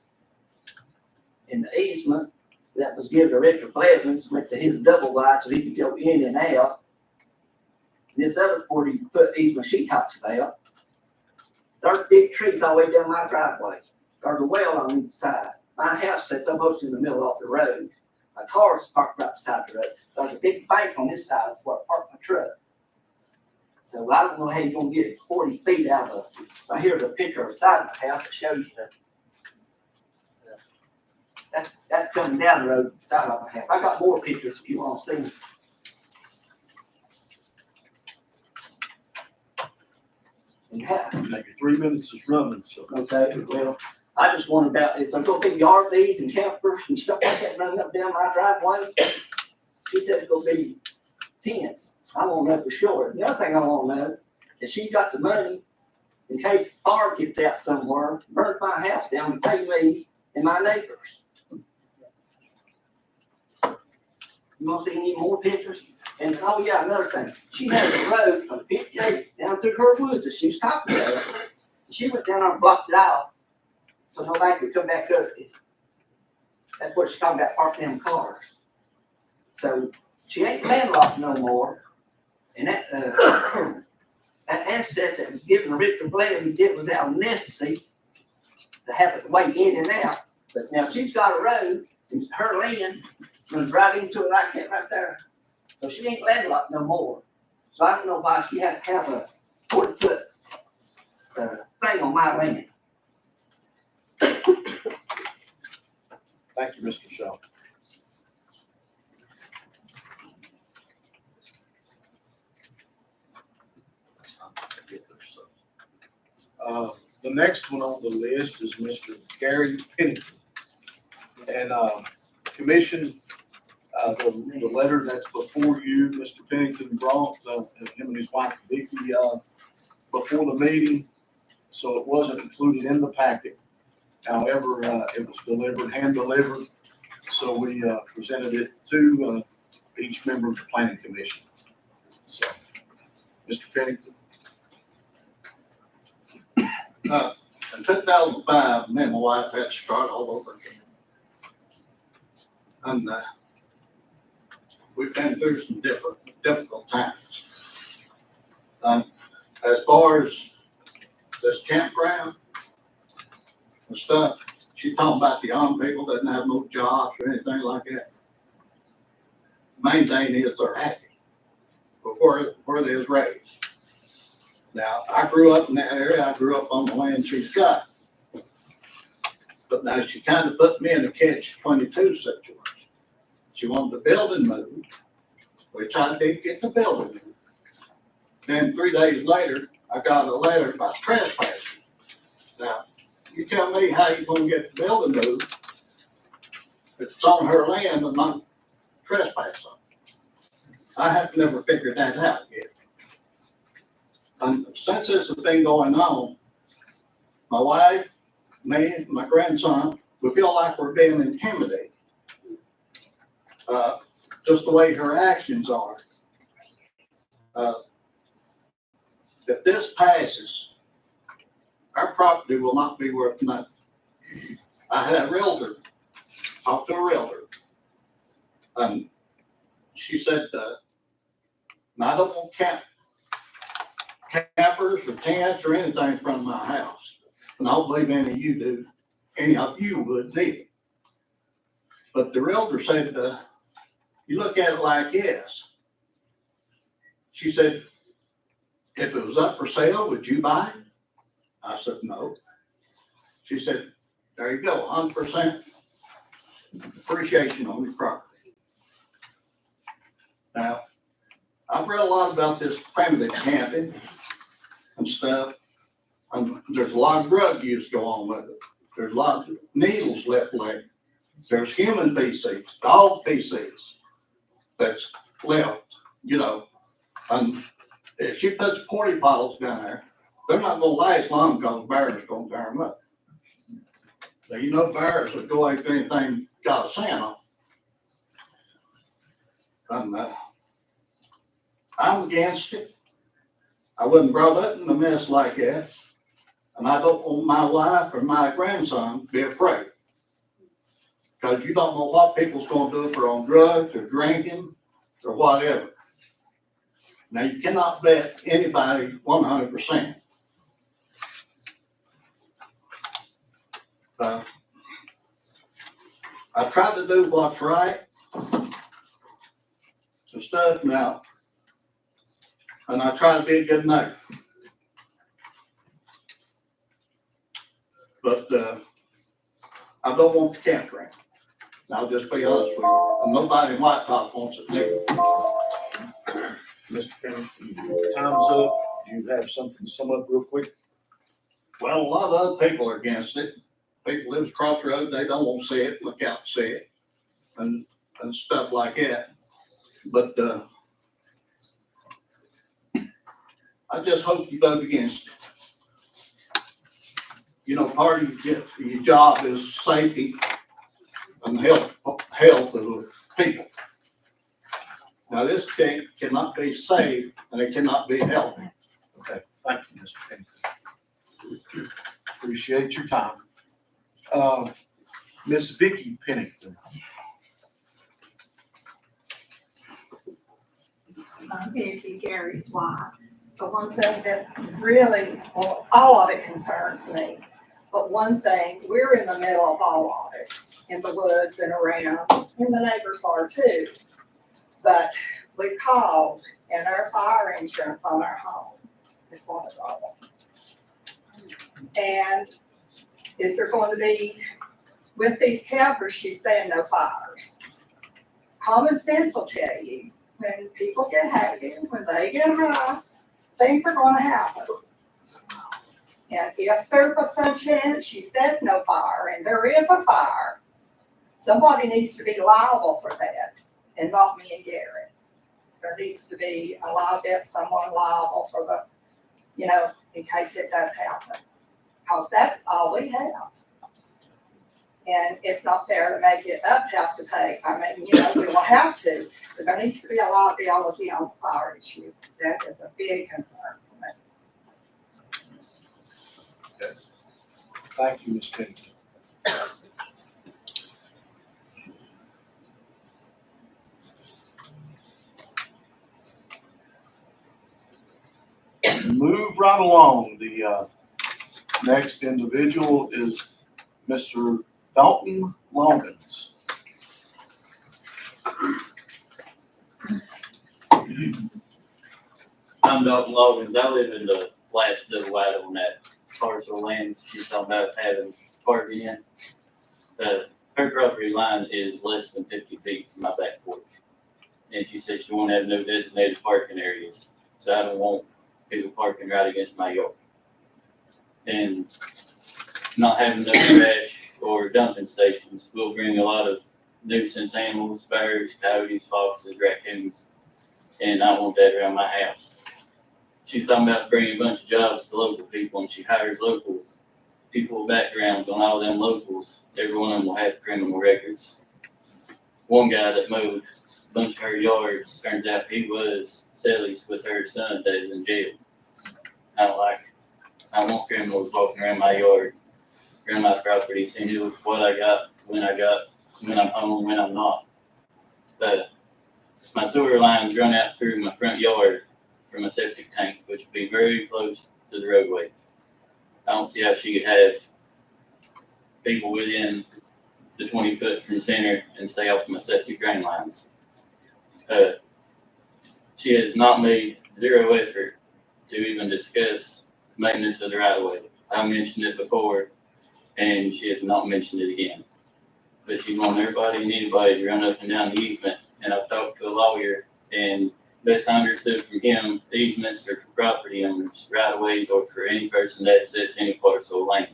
And the easement that was given to Richard Blevins went to his double wide so he could go in and out. This other 40-foot easement she talks about, there's big trees all the way down my driveway. There's a well on each side. My house sits almost in the middle of the road. My car's parked right beside the road. There's a big bank on this side where I park my truck. So I don't know how you're gonna get 40 feet out of it. Right here's a picture of the side of my house that shows you that's coming down the road, side of my house. I got more pictures if you wanna see them. Yeah, Now your 3 minutes is running, so. okay, well, I just wonder about, is there gonna be RVs and campers and stuff like that running up down my driveway? She said it's gonna be tents. I won't know for sure. The other thing I wanna know is she got the money in case fire gets out somewhere, burns my house down to pay me and my neighbors. You wanna see any more pictures? And, oh yeah, another thing, she had a road from 58 down through her woods that she was talking about. She went down there and blocked it out, so nobody could come back up it. That's what she's talking about, parking them cars. So, she ain't landlocked no more, and that, that asset that was given to Richard Blair, he did was out of necessity to have it way in and out. But now she's got a road, and her land runs right into it like that right there. So she ain't landlocked no more. So I don't know why she has to have a 40-foot thing on my land. Thank you, Mr. Shaw. The next one on the list is Mr. Gary Pennington. And, commission, the letter that's before you, Mr. Pennington brought, him and his wife Vicky, before the meeting. So it wasn't included in the packet. However, it was delivered, hand delivered. So we, presented it to, each member of the planning commission. So, Mr. Pennington. In 2005, me and my wife had to start all over again. And we've been through some difficult times. As far as this campground and stuff, she's talking about the young people that doesn't have no jobs or anything like that. Main thing is they're happy with where they was raised. Now, I grew up in that area. I grew up on the land she's got. But now she kind of put me in a catch-22 situation. She wanted the building moved, which I did get the building moved. Then 3 days later, I got a letter about trespassing. Now, you tell me how you're gonna get the building moved if it's on her land and not trespassing. I have never figured that out yet. And since this has been going on, my wife, me, and my grandson, we feel like we're being intimidated. Just the way her actions are. If this passes, our property will not be worth nothing. I had a realtor, talked to a realtor, and she said, I don't want campers or tents or anything from my house. And I don't believe any of you do, any of you would either. But the realtor said, you look at it like this. She said, if it was up for sale, would you buy it? I said, no. She said, there you go, 100% appreciation on your property. Now, I've read a lot about this family camping and stuff. And there's a lot of drug use going on with it. There's a lot of needles left laying. There's human feces, dog feces that's left, and if she puts porta bottles down there, they're not gonna last long because bears gonna tear them up. So bears would go after anything got a scent on. And I'm against it. I wasn't brought up in a mess like that, and I don't want my wife or my grandson to be afraid. Because you don't know what people's gonna do if they're on drugs or drinking or whatever. Now, you cannot bet anybody 100%. I try to do what's right and stuff now, and I try to be a good neighbor. But I don't want the campground. I'll just be honest with you. And nobody in White Top wants it neither. Mr. Penny, time's up. Do you have something to sum up real quick? Well, a lot of other people are against it. People live across the road, they don't want to see it, look out to see it, and stuff like that. But I just hope you vote against it. You know, part of your job is safety and health of the people. Now, this cannot be safe and it cannot be healthy. Okay, thank you, Mr. Pennington. Appreciate your time. Miss Vicky Pennington. I'm Vicky, Gary's wife. But one thing that really, well, all of it concerns me. But one thing, we're in the middle of all of it, in the woods and around, and the neighbors are too. But we called, and our fire insurance on our home is going to double. And is there going to be, with these campers, she's saying no fires. Common sense will tell you, when people get happy, when they get high, things are going to happen. And if there was some chance she says no fire, and there is a fire, somebody needs to be liable for that, and not me and Gary. There needs to be someone liable for the, in case it does happen. Because that's all we have. And it's not fair to make us have to pay. I mean, we will have to, but there needs to be a liability on the fire issue. That is a big concern for me. Thank you, Ms. Pennington. Move right along. The next individual is Mr. Dalton Longans. I'm Dalton Loggins. I live in the last double wide on that parcel of land she's talking about having parking in. Her property line is less than 50 feet from my back porch. And she says she won't have no designated parking areas. So I don't want people parking right against my yard. And not having no trash or dumping stations will bring a lot of nuisance animals, bears, coyotes, foxes, raccoons. And I want that around my house. She's talking about bringing a bunch of jobs to local people, and she hires locals, people with backgrounds on all them locals. Every one of them will have criminal records. One guy that mowed a bunch of her yards, turns out he was cellies with her son that is in jail. I don't like it. I don't want criminals walking around my yard, around my property, seeing what I got, when I'm home, when I'm not. But my sewer lines run out through my front yard from a septic tank, which would be very close to the roadway. I don't see how she could have people within the 20 foot from the center and stay off my septic drain lines. She has not made zero effort to even discuss maintenance of the right of way. I mentioned it before, and she has not mentioned it again. But she's wanting everybody and anybody to run up and down the easement. And I've talked to a lawyer, and best I understood from him, easements are for property owners, right of ways, or for any person that access any parcel of land.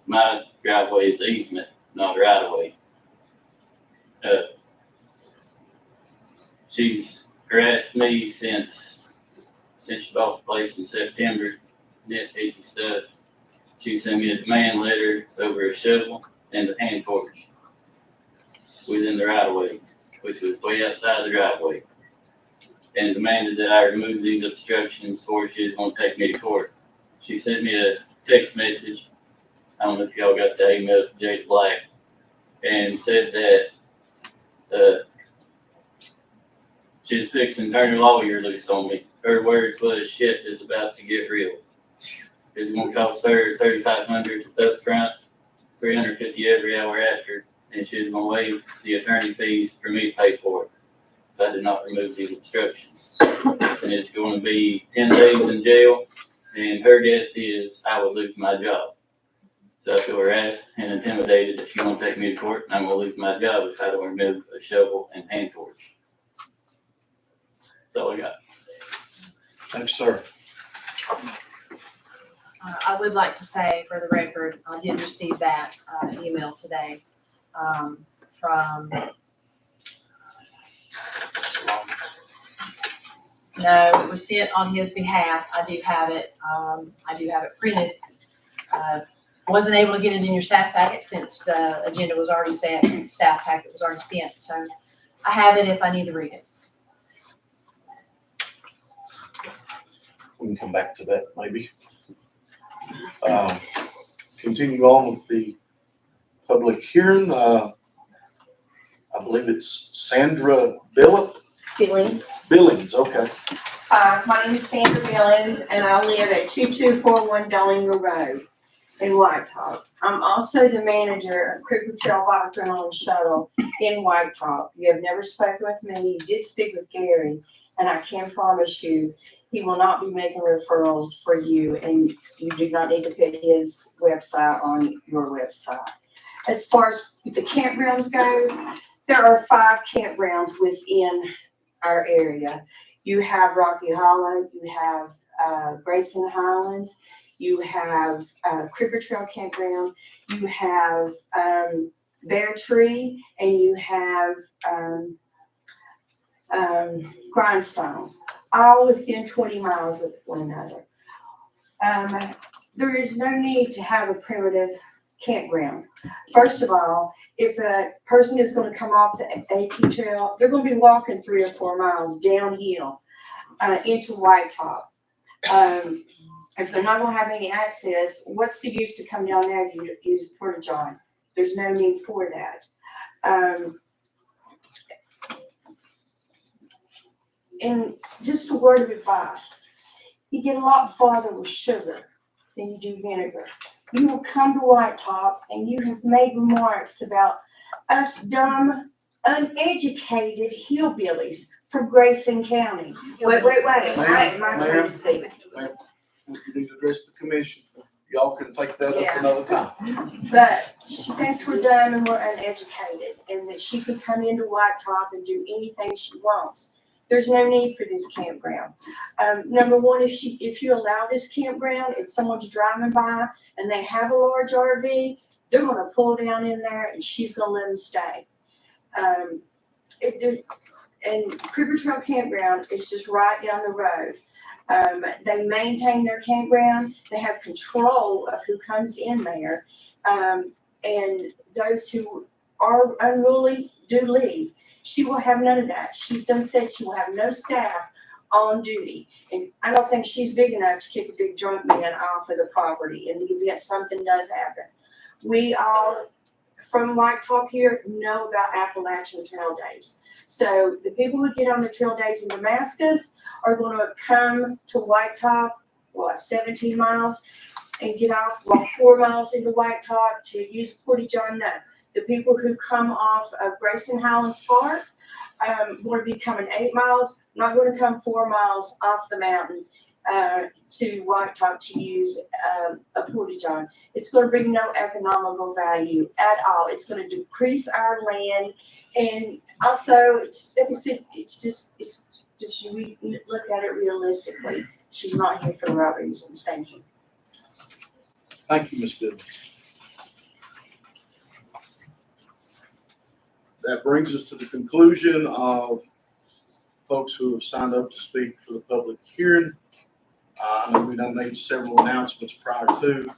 My driveway is easement, not a right of way. She's harassed me since she bought the place in September, nitpicky stuff. She sent me a demand letter over a shovel and a hand torch within the right of way, which was way outside the driveway, and demanded that I remove these obstructions or she was going to take me to court. She sent me a text message. I don't know if y'all got the email, Jade Black, and said that She's fixing to turn her lawyer loose on me. Her words was, shit is about to get real. It's gonna cost her $3,500 up front, $350 every hour after, and she's gonna waive the attorney fees for me to pay for it if I did not remove these obstructions. And it's gonna be 10 days in jail, and her guess is I will lose my job. So I feel harassed and intimidated that she won't take me to court, and I'm gonna lose my job if I don't remove a shovel and hand torch. That's all I got. Thanks, sir. I would like to say for the record, I did receive that email today from, no, it was sent on his behalf. I do have it printed. Wasn't able to get it in your staff packet since the agenda was already set, staff packet was already sent, so I have it if I need to read it. We can come back to that maybe. Continue on with the public hearing. I believe it's Sandra Billings, okay. My name is Sandra Billings, and I live at 2241 Dollinger Road in White Top. I'm also the manager of Creeper Trail Bike Rental and Shuttle in White Top. You have never spoken with me. You did speak with Gary, and I can promise you he will not be making referrals for you, and you do not need to put his website on your website. As far as the campgrounds goes, there are 5 campgrounds within our area. You have Rocky Hollow, you have Grayson Highlands, you have Creeper Trail Campground, you have Bear Tree, and you have Grindstone, all within 20 miles of one another. There is no need to have a primitive campground. First of all, if a person is going to come off the AT trail, they're going to be walking 3 or 4 miles downhill into White Top. If they're not going to have any access, what's the use to come down there to use Porta John? There's no need for that. And just a word of advice, you get a lot farther with sugar than you do vinegar. You will come to White Top and you have made remarks about us dumb, uneducated hillbillies from Grayson County. Wait, my turn to speak. You need to address the commission. Y'all can take that up another time. But she thinks we're dumb and we're uneducated and that she can come into White Top and do anything she wants. There's no need for this campground. Number one, if you allow this campground and someone's driving by and they have a large RV, they're gonna pull down in there and she's gonna let them stay. And Creeper Trail Campground is just right down the road. They maintain their campground. They have control of who comes in there. And those who are unruly do leave. She will have none of that. She's done said she will have no staff on duty. And I don't think she's big enough to kick a big drunk man off of the property in the event something does happen. We all from White Top here know about Appalachian Trail Days. So the people who get on the trail days in Damascus are going to come to White Top, 17 miles, and get off, walk 4 miles into White Top to use Porta John. No. The people who come off of Grayson Highlands Park going to be coming 8 miles, not going to come 4 miles off the mountain to White Top to use a Porta John. It's going to bring no economical value at all. It's going to decrease our land, and also it's just we look at it realistically. She's not here for the right reasons. Thank you. Thank you, Ms. Billings. That brings us to the conclusion of folks who have signed up to speak for the public hearing. I know we done made several announcements prior to,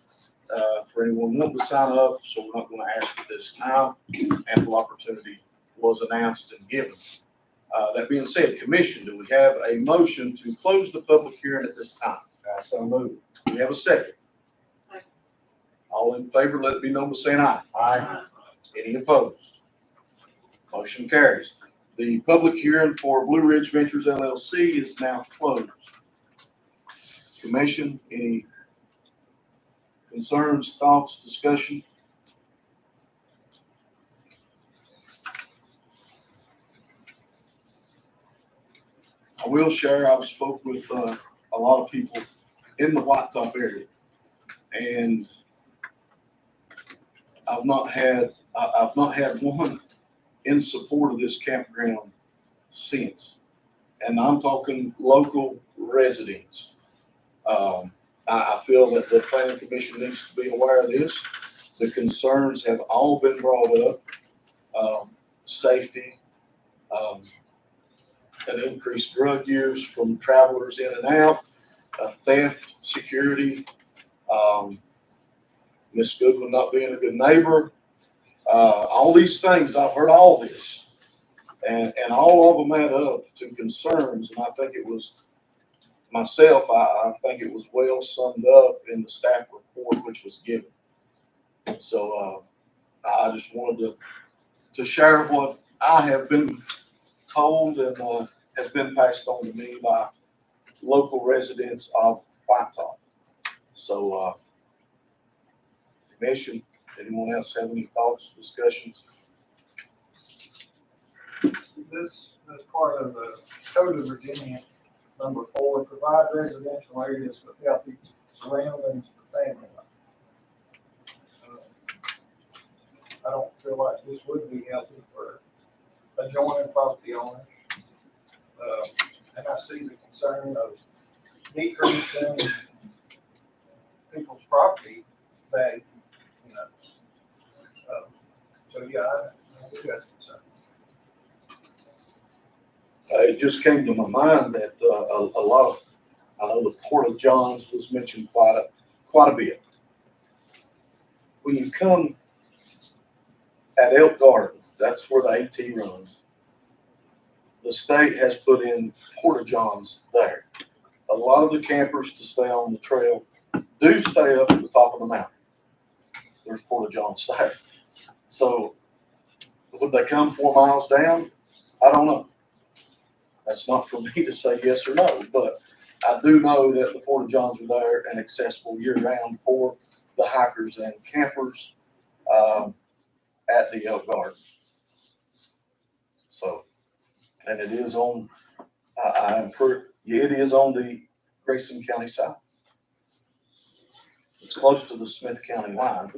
for anyone wanting to sign up, so we're not going to ask for this now. Ample opportunity was announced and given. That being said, Commission, do we have a motion to close the public hearing at this time? So moved. Do we have a second? Second. All in favor, let it be known by saying aye. Aye. Any opposed? Motion carries. The public hearing for Blue Ridge Ventures LLC is now closed. Commission, any concerns, thoughts, discussion? I will share, I've spoke with a lot of people in the White Top area, and I've not had one in support of this campground since. And I'm talking local residents. I feel that the planning commission needs to be aware of this. The concerns have all been brought up. Safety, an increased drug use from travelers in and out, theft, security, Miss Goodwin not being a good neighbor, all these things, I've heard all this. And all of them add up to concerns, and I think it was myself, I think it was well summed up in the staff report which was given. So I just wanted to share what I have been told and has been passed on to me by local residents of White Top. So commission, anyone else have any thoughts, discussions? This is part of the Code of Virginia, number 4, provide residential areas with healthy surroundings for family life. I don't feel like this would be healthy for adjoining property owners. And I see the concern of decreasing people's property value, you know. So yeah, I do have concern. It just came to my mind that a lot of, I know the Porta Johns was mentioned quite a bit. When you come at Elk Garden, that's where the AT runs. The state has put in Porta Johns there. A lot of the campers to stay on the trail do stay up at the top of the mountain. There's Porta Johns there. So would they come 4 miles down? I don't know. That's not for me to say yes or no, but I do know that the Porta Johns are there and accessible year round for the hikers and campers at the Elk Garden. So, and it is on, it is on the Grayson County side. It's close to the Smith County line.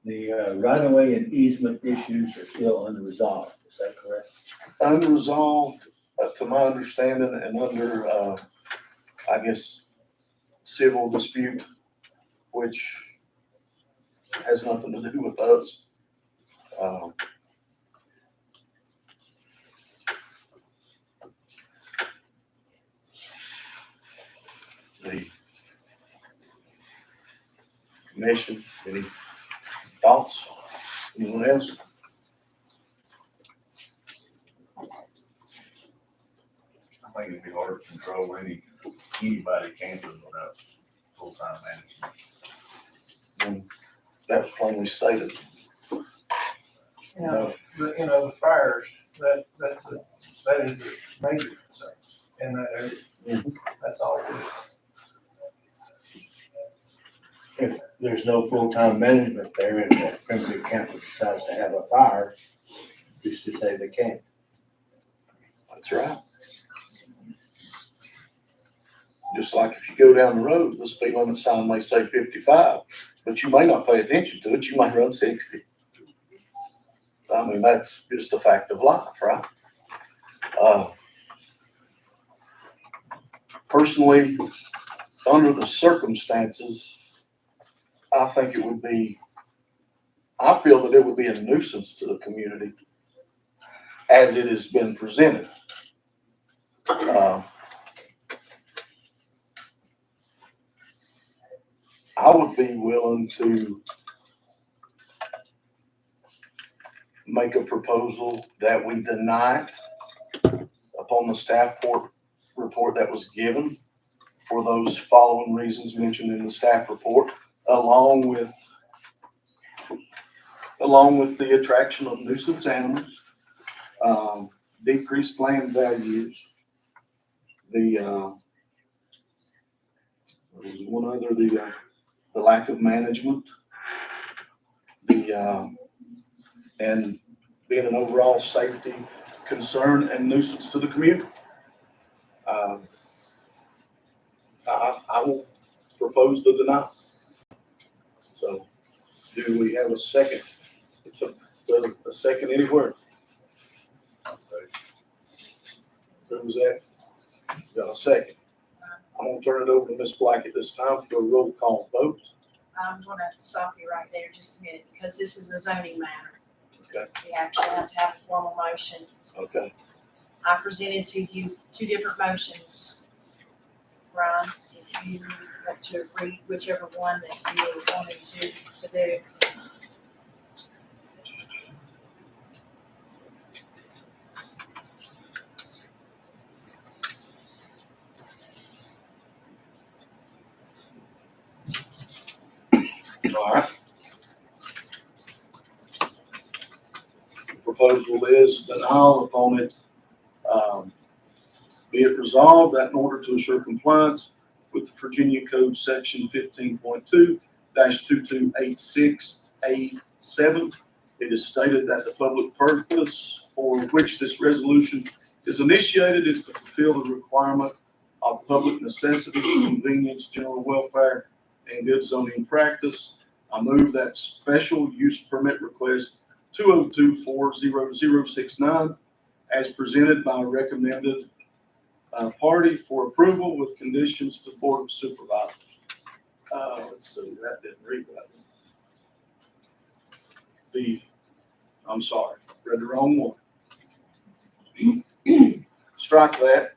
The right-of-way and easement issues are still unresolved, is that correct? Unresolved, to my understanding, and under, I guess, civil dispute, which has nothing to do with us. The commission, any thoughts? Anyone else? I think it'd be hard to control anybody camping without full-time management. And that's plainly stated. The fires, that is a major concern in that area. That's all it is. If there's no full-time management there and the primitive camper decides to have a fire, who's to say they can't? That's right. Just like if you go down the road, the speed limit sign may say 55, but you may not pay attention to it. You might run 60. I mean, that's just a fact of life, right? Personally, under the circumstances, I think it would be, I feel that it would be a nuisance to the community as it has been presented. I would be willing to make a proposal that we deny it upon the staff report that was given for those following reasons mentioned in the staff report, along with along with the attraction of nuisance animals, decreased land values, there was one other, the lack of management, and being an overall safety concern and nuisance to the community. I will propose the denial. So, do we have a second? A second anywhere? Who was that? Got a second? I'm gonna turn it over to Ms. Black at this time for a roll call vote. I'm gonna stop you right there just a minute, because this is a zoning matter. Okay. We actually have to have a formal motion. Okay. I presented to you two different motions. Brian, if you want to read whichever one that you wanted to do. All right. The proposal is denial upon it. Be it resolved that in order to ensure compliance with the Virginia Code Section 15.2-2286A7, it is stated that the public purpose for which this resolution is initiated is to fulfill the requirement of public necessity, convenience, general welfare, and good zoning practice. I move that special use permit request 202-40069 as presented by recommended party for approval with conditions to the Board of Supervisors. Let's see, that didn't read that. I'm sorry, read the wrong one. Strike that.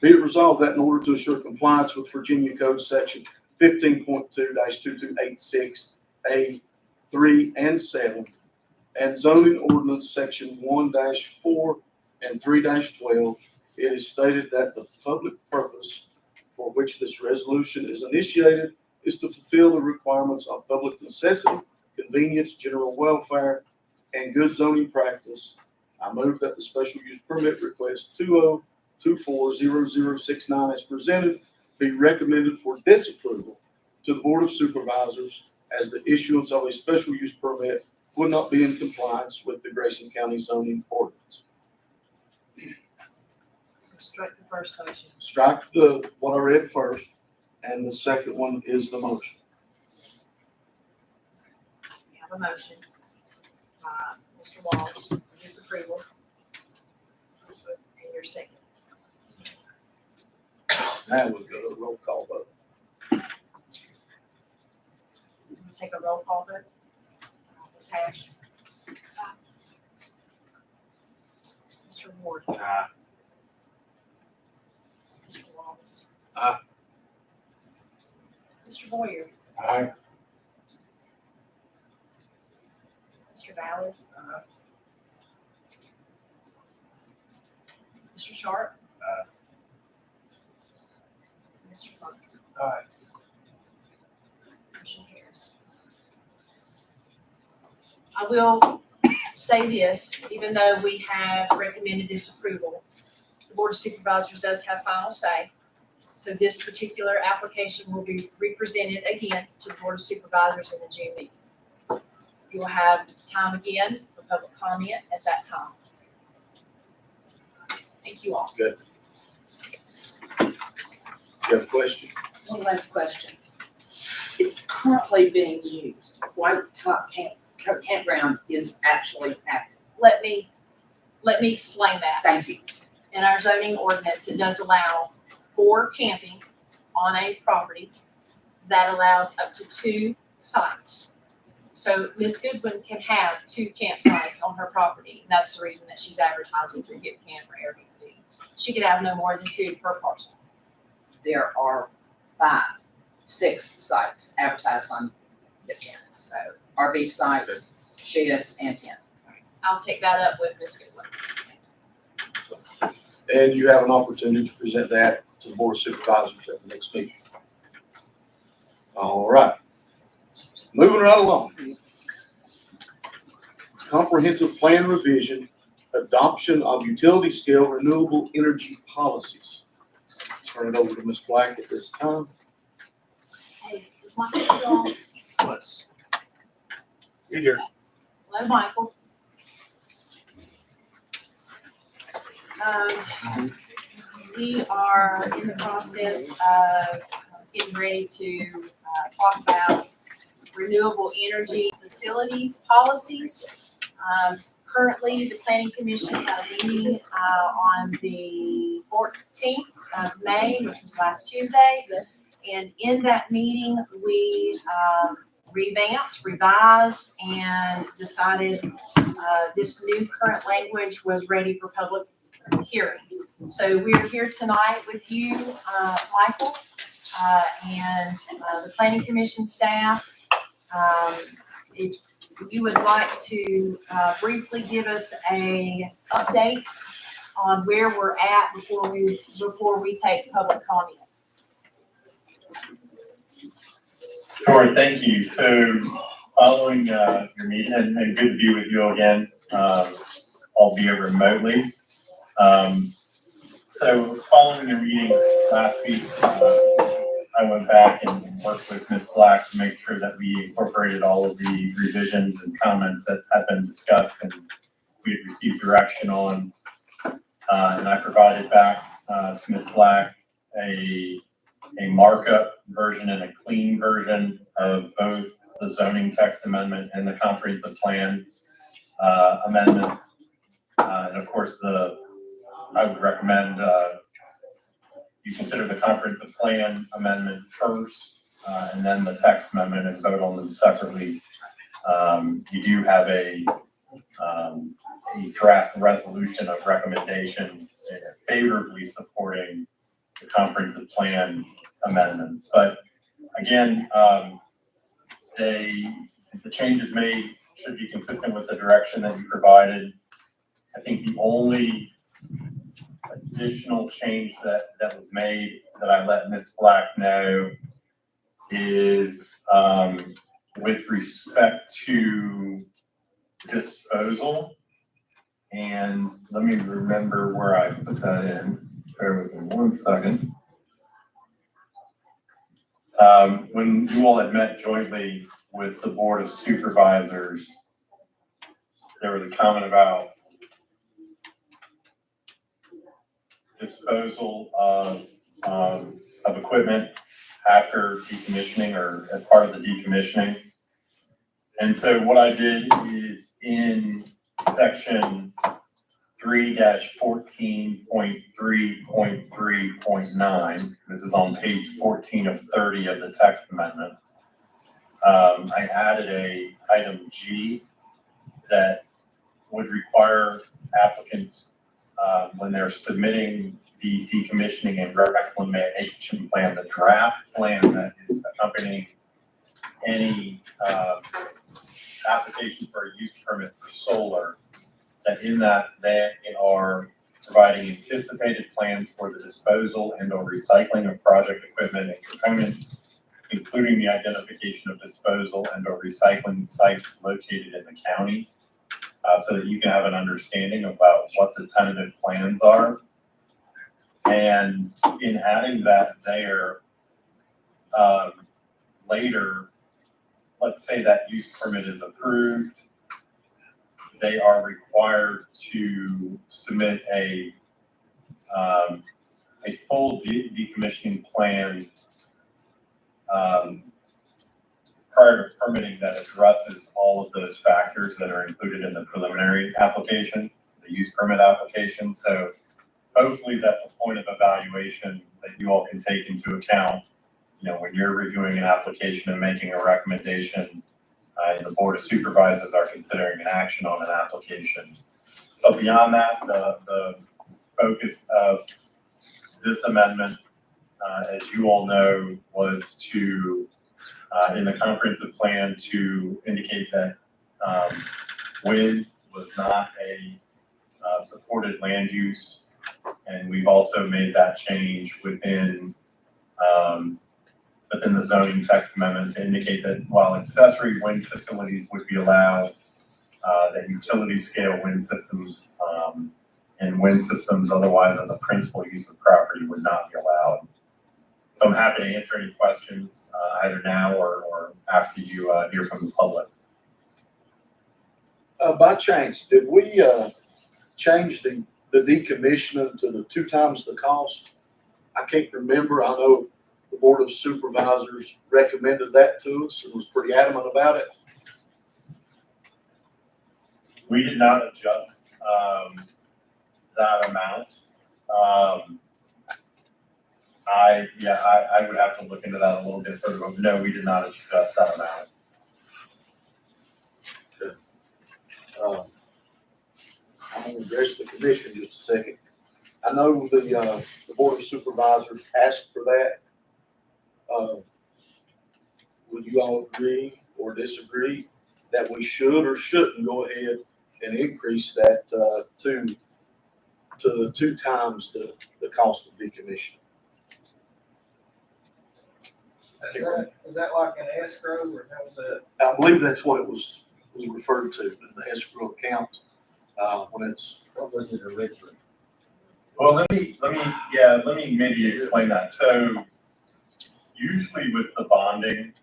Be it resolved that in order to assure compliance with Virginia Code Section 15.2-2286A3 and 7 and zoning ordinance Section 1-4 and 3-12, it is stated that the public purpose for which this resolution is initiated is to fulfill the requirements of public necessity, convenience, general welfare, and good zoning practice. I move that the special use permit request 202-40069 as presented be recommended for disapproval to the Board of Supervisors, as the issuance of a special use permit would not be in compliance with the Grayson County zoning ordinance. So strike the first motion. Strike what I read first, and the second one is the motion. We have a motion by Mr. Walls for disapproval. And your second. Now we'll go to a roll call vote. We'll take a roll call vote. Ms. Hash. Mr. Ward. Aye. Mr. Wallace. Aye. Mr. Boyer. Aye. Mr. Vale. Mr. Sharp. Mr. Funk. Aye. Motion carries. I will say this, even though we have recommended disapproval, the Board of Supervisors does have final say. So this particular application will be represented again to the Board of Supervisors in the June meeting. You will have time again for public comment at that time. Thank you all. Good. You have a question? One last question. It's currently being used. White Top Campground is actually active. Let me explain that. Thank you. In our zoning ordinance, it does allow for camping on a property that allows up to 2 sites. So Ms. Goodwin can have 2 campsites on her property, and that's the reason that she's advertising through Get Camp or Airbnb. She could have no more than 2 per parcel. There are 5, 6 sites advertised on Camp. So RV sites, sheds, and tent. I'll take that up with Ms. Goodwin. And you have an opportunity to present that to the Board of Supervisors at the next meeting. All right. Moving right along. Comprehensive plan revision, adoption of utility scale renewable energy policies. Turn it over to Ms. Black at this time. Hey, is Michael still on? Plus. Easier. Hello, Michael. We are in the process of getting ready to talk about renewable energy facilities policies. Currently, the planning commission had a meeting on the 14th of May, which was last Tuesday. And in that meeting, we revamped, revised, and decided this new current language was ready for public hearing. So we're here tonight with you, Michael, and the planning commission staff. If you would like to briefly give us a update on where we're at before we take public comment. Sure, thank you. So following your meeting, and good to be with you again, albeit remotely. So following your meeting last week, I went back and worked with Ms. Black to make sure that we incorporated all of the revisions and comments that had been discussed and we had received direction on. And I provided back to Ms. Black a markup version and a clean version of both the zoning text amendment and the comprehensive plan amendment. And of course, I would recommend you consider the comprehensive plan amendment first, and then the text amendment and vote on them separately. You do have a draft resolution of recommendation favorably supporting the comprehensive plan amendments. But again, the changes made should be consistent with the direction that you provided. I think the only additional change that was made that I let Ms. Black know is with respect to disposal. And let me remember where I put that in. Bear with me 1 second. When you all had met jointly with the Board of Supervisors, there was a comment about disposal of equipment after decommissioning or as part of the decommissioning. And so what I did is in section 3-14.3.3.9, this is on page 14 of 30 of the text amendment, I added a item G that would require applicants when they're submitting the decommissioning and reclamation plan, the draft plan that is accompanying any application for a use permit for solar, that in that they are providing anticipated plans for the disposal and or recycling of project equipment and components, including the identification of disposal and or recycling sites located in the county, so that you can have an understanding about what the tentative plans are. And in adding that there, later, let's say that use permit is approved, they are required to submit a full decommissioning plan prior to permitting that addresses all of those factors that are included in the preliminary application, the use permit application. So hopefully that's a point of evaluation that you all can take into account, when you're reviewing an application and making a recommendation, and the Board of Supervisors are considering an action on an application. But beyond that, the focus of this amendment, as you all know, was to, in the comprehensive plan, to indicate that wind was not a supported land use. And we've also made that change within but then the zoning text amendment to indicate that while accessory wind facilities would be allowed, that utility scale wind systems, and wind systems otherwise as a principal use of property would not be allowed. So I'm happy to answer any questions, either now or after you, hear from the public. By chance, did we, change the decommissioning to the 2 times the cost? I can't remember. I know the Board of Supervisors recommended that to us and was pretty adamant about it. We did not adjust, that amount. I would have to look into that a little bit further, but no, we did not adjust that amount. I'm gonna address the commission just a second. I know the Board of Supervisors asked for that. Would you all agree or disagree that we should or shouldn't go ahead and increase that, to the 2 times the cost of decommissioning? Is that like an escrow or how was that? I believe that's what it was referred to, in the escrow account, when it's. What was it originally? Well, let me maybe explain that. So usually with the bonding,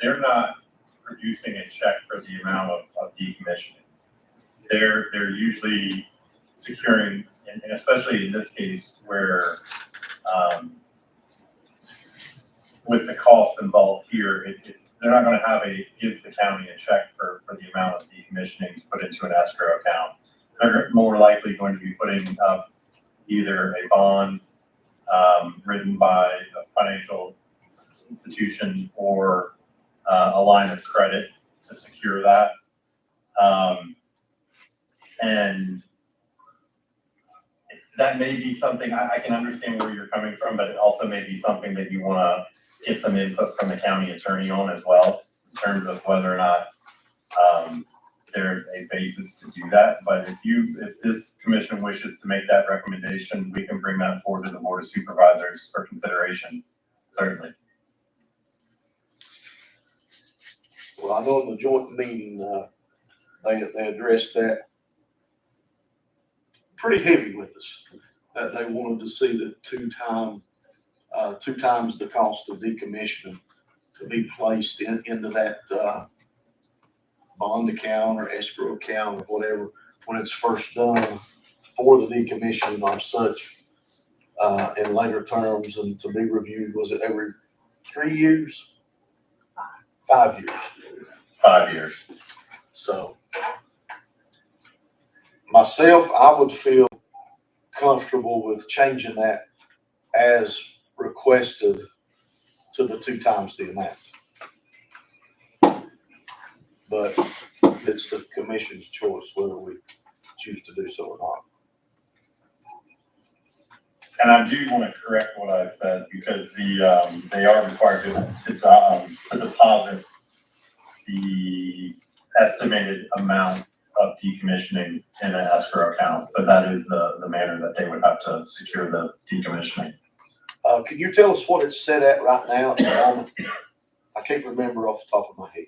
they're not producing a check for the amount of decommissioning. They're usually securing, and especially in this case where, with the costs involved here, they're not gonna give the county a check for the amount of decommissioning to put into an escrow account. They're more likely going to be putting up either a bond, written by a financial institution or, a line of credit to secure that. And that may be something, I can understand where you're coming from, but it also may be something that you wanna get some input from the county attorney on as well, in terms of whether or not, there's a basis to do that. But if this commission wishes to make that recommendation, we can bring that forward to the Board of Supervisors for consideration, certainly. Well, I know in the joint meeting, they addressed that pretty heavy with us. That they wanted to see the 2 times the cost of decommissioning to be placed into that, bond account or escrow account or whatever, when it's first done for the decommissioning or such, in later terms, and to be reviewed, was it every 3 years? 5 years. 5 years. So myself, I would feel comfortable with changing that as requested to the 2 times the amount. But it's the commission's choice whether we choose to do so or not. And I do want to correct what I said, because they are required to deposit the estimated amount of decommissioning in an escrow account. So that is the manner that they would have to secure the decommissioning. Can you tell us what it's set at right now at the moment? I can't remember off the top of my head.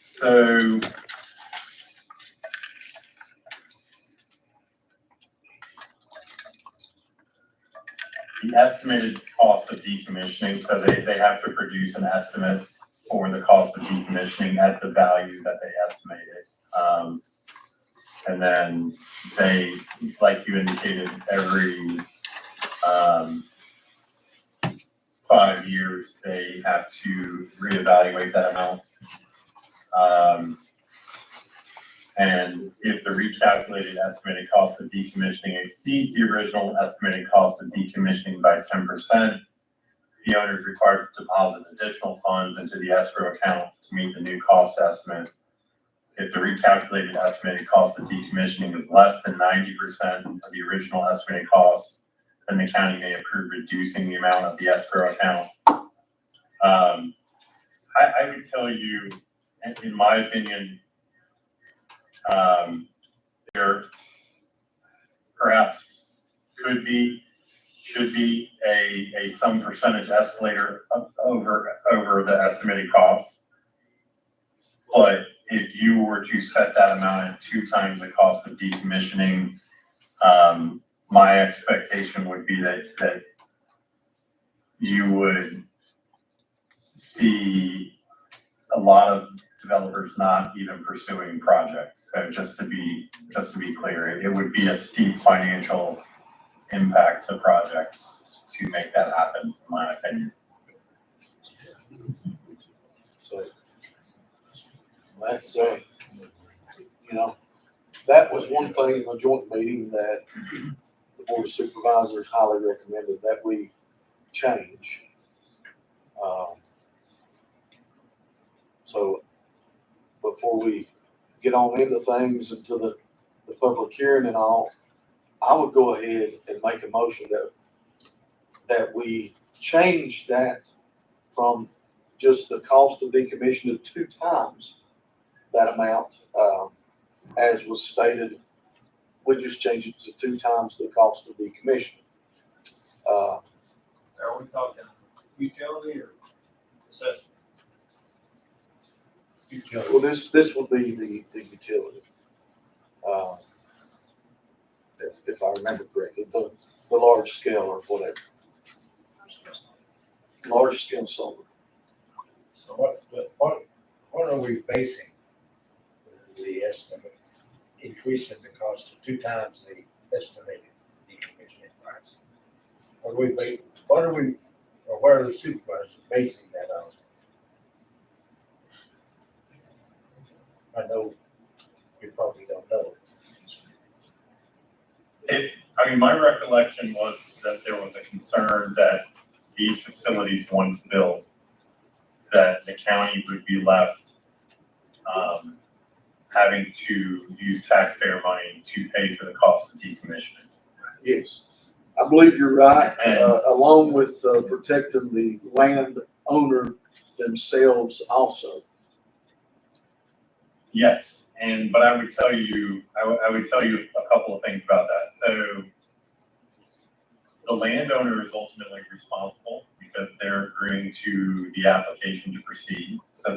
So the estimated cost of decommissioning, so they have to produce an estimate for the cost of decommissioning at the value that they estimated. And then they, like you indicated, every 5 years, they have to reevaluate that amount. And if the recalculated estimated cost of decommissioning exceeds the original estimated cost of decommissioning by 10%, the owner is required to deposit additional funds into the escrow account to meet the new cost estimate. If the recalculated estimated cost of decommissioning is less than 90% of the original estimated cost, then the county may approve reducing the amount of the escrow account. I would tell you, in my opinion, there perhaps could be should be some percentage escalator over the estimated cost. But if you were to set that amount at 2 times the cost of decommissioning, my expectation would be that you would see a lot of developers not even pursuing projects. So just to be clear, it would be a steep financial impact to projects to make that happen, in my opinion. So that's, that was one thing in the joint meeting that the Board of Supervisors highly recommended that we change. So before we get on into things, into the public hearing and all, I would go ahead and make a motion that we change that from just the cost of decommissioning to 2 times that amount, as was stated. We just change it to 2 times the cost of decommissioning. Are we talking utility or assessment? Well, this would be the utility. If I remember correctly, the large scale or whatever. Large scale solar. So what are we basing the estimate, increasing the cost to 2 times the estimated decommissioning price? Where are the supervisors basing that on? I know you probably don't know. My recollection was that there was a concern that these facilities, once built, that the county would be left having to use taxpayer money to pay for the cost of decommissioning. Yes, I believe you're right, And- along with protecting the landowner themselves also. Yes, but I would tell you a couple of things about that. So the landowner is ultimately responsible because they're agreeing to the application to proceed. So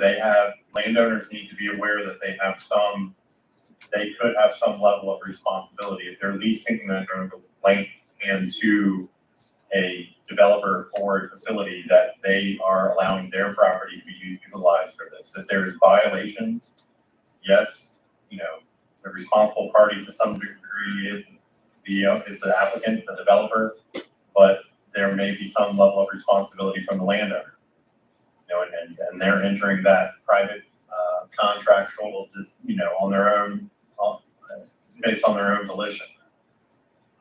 landowners need to be aware that they could have some level of responsibility if they're leasing the land to a developer for a facility, that they are allowing their property to be utilized for this. If there's violations, yes, the responsible party to some degree is the applicant, the developer, but there may be some level of responsibility from the landowner. And they're entering that private contractual, on their own, based on their own volition.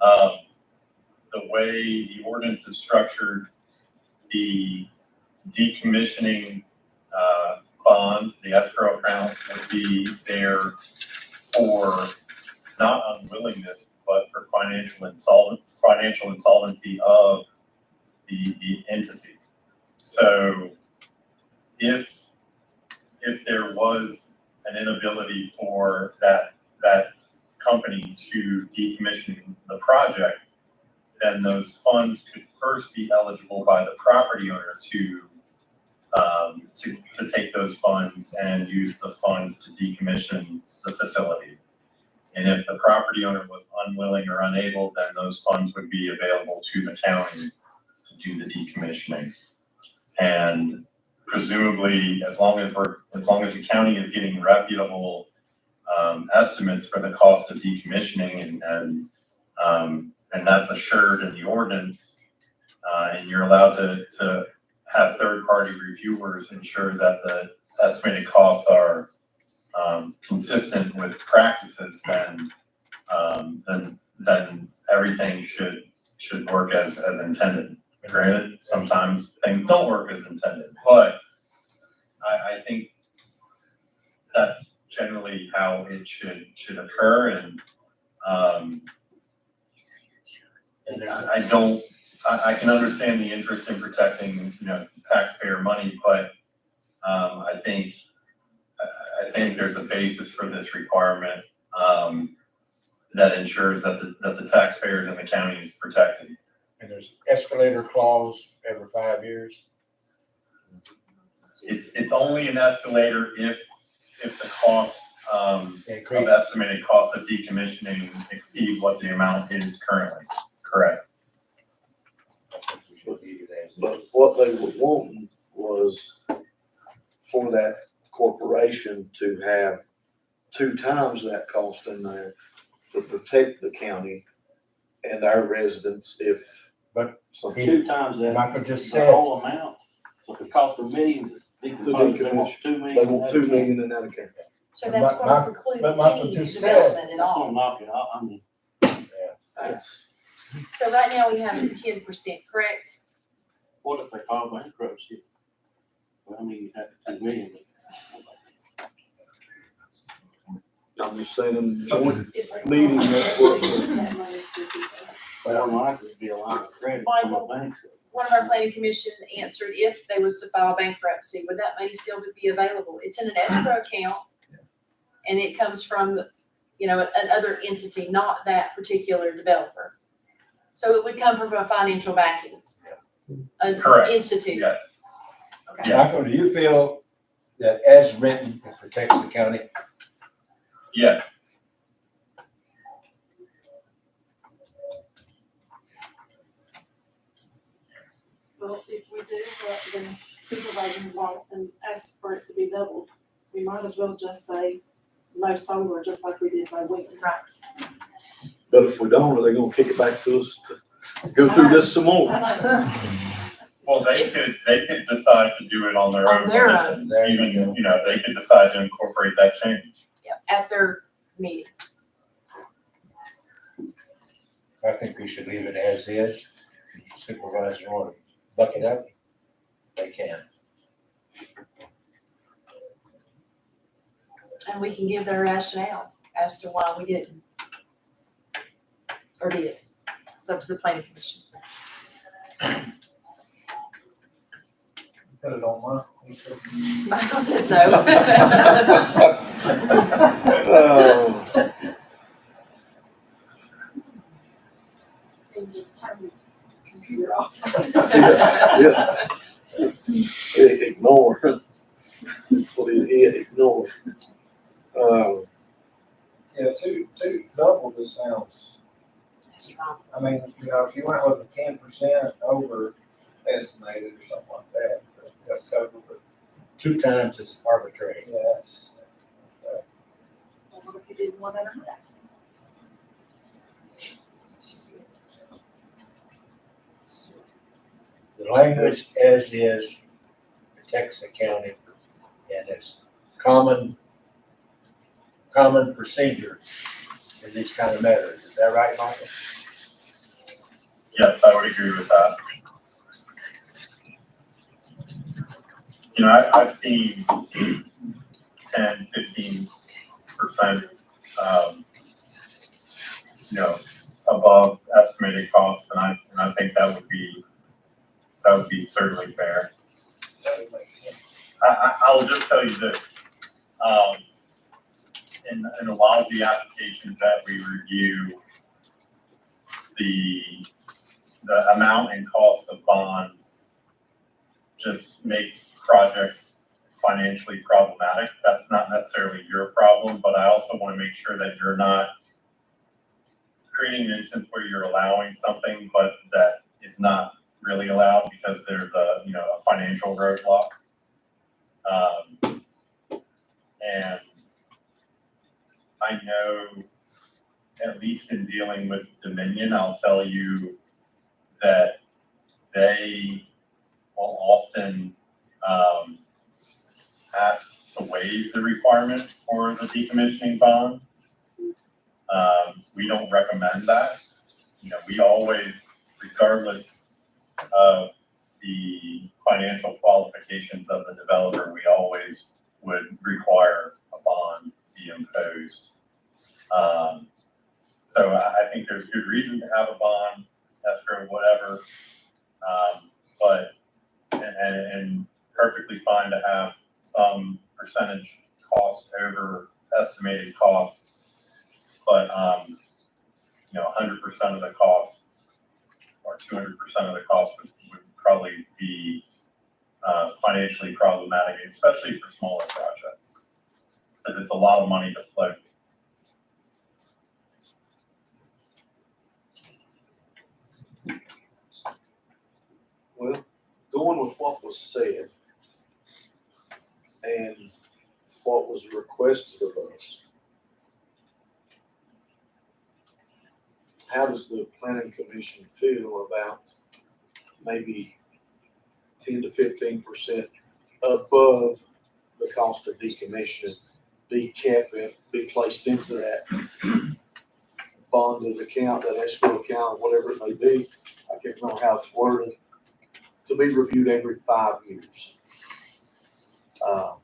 The way the ordinance is structured, the decommissioning bond, the escrow account, would be there for not unwillingness, but for financial insolvency of the entity. So if there was an inability for that company to decommission the project, then those funds could first be eligible by the property owner to take those funds and use the funds to decommission the facility. And if the property owner was unwilling or unable, then those funds would be available to the county to do the decommissioning. And presumably, as long as the county is getting reputable estimates for the cost of decommissioning, and that's assured in the ordinance, and you're allowed to have third-party reviewers ensure that the estimated costs are consistent with practices, then everything should work as intended. Granted, sometimes things don't work as intended, but I think that's generally how it should occur. And I can understand the interest in protecting, taxpayer money, but I think there's a basis for this requirement that ensures that the taxpayers in the county is protected. And there's escalator clause every 5 years. It's only an escalator if the cost, of Increase. estimated cost of decommissioning exceed what the amount is currently, correct? I think we should leave it as But is. what they were wanting was for that corporation to have 2 times that cost in there to protect the county and our residents if. But something. 2 times that, Michael just the said, whole amount, so if it costs $1 million, they want 2 million. They want 2 million in that account. So that's But gonna preclude but Michael any just said- development at That's gonna all. knock it off, I mean, That's, So right now we have 10%, correct? what if they file bankruptcy? Well, I mean, you have 2 million. I'm just saying in the joint meeting, that's what. Well, likely to be a line of credit from a bank. One of our planning commission answered if they was to file bankruptcy, would that money still be available? It's in an escrow account. And it comes from, another entity, not that particular developer. So it would come from a financial backing. An Correct. institute. Yes. Okay. Yeah. Michael, do you feel that as written, it protects the county? Yes. Well, if we do, then supervisor won't and ask for it to be doubled. We might as well just say no solar, just like we did by wind. Right. But if we don't, are they gonna kick it back to us to go through this some more? Well, they could decide to do it on their On own their volition. There you Even, go. they could decide to incorporate that change. Yeah, at their meeting. I think we should leave it as is. Supervisor want to buck it up, they can. And we can give their rationale as to why we didn't. Or did. It's up to the planning commission. Put it on my. Michael said so. Oh, And just turn this computer off. yeah. Ignore. That's what it is, ignore. Yeah, two double this sounds, I mean, if you went with a 10% over estimated or something like that, that's covered, but 2 times is arbitrary. yeah, that's. What if you did 1.5? The language as is protects the county and it's common procedure in these kind of matters. Is that right, Michael? Yes, I would agree with that. I've seen 10, 15%, above estimated costs, and I think that would be certainly fair. That would make sense. I will just tell you this, in a lot of the applications that we review, the amount and cost of bonds just makes projects financially problematic. That's not necessarily your problem, but I also want to make sure that you're not creating an instance where you're allowing something, but that is not really allowed because there's a financial roadblock. And I know, at least in dealing with Dominion, I'll tell you that they will often ask to waive the requirement for the decommissioning bond. We don't recommend that. We always, regardless of the financial qualifications of the developer, we always would require a bond be imposed. So I think there's good reason to have a bond, escrow, whatever. And perfectly fine to have some percentage cost over estimated cost, but 100% of the cost or 200% of the cost would probably be financially problematic, especially for smaller projects, because it's a lot of money to float. Well, going with what was said and what was requested of us, how does the planning commission feel about maybe 10 to 15% above the cost of decommissioning be placed into that bonded account, that escrow account, whatever it may be? I can't remember how it's worded, to be reviewed every 5 years. I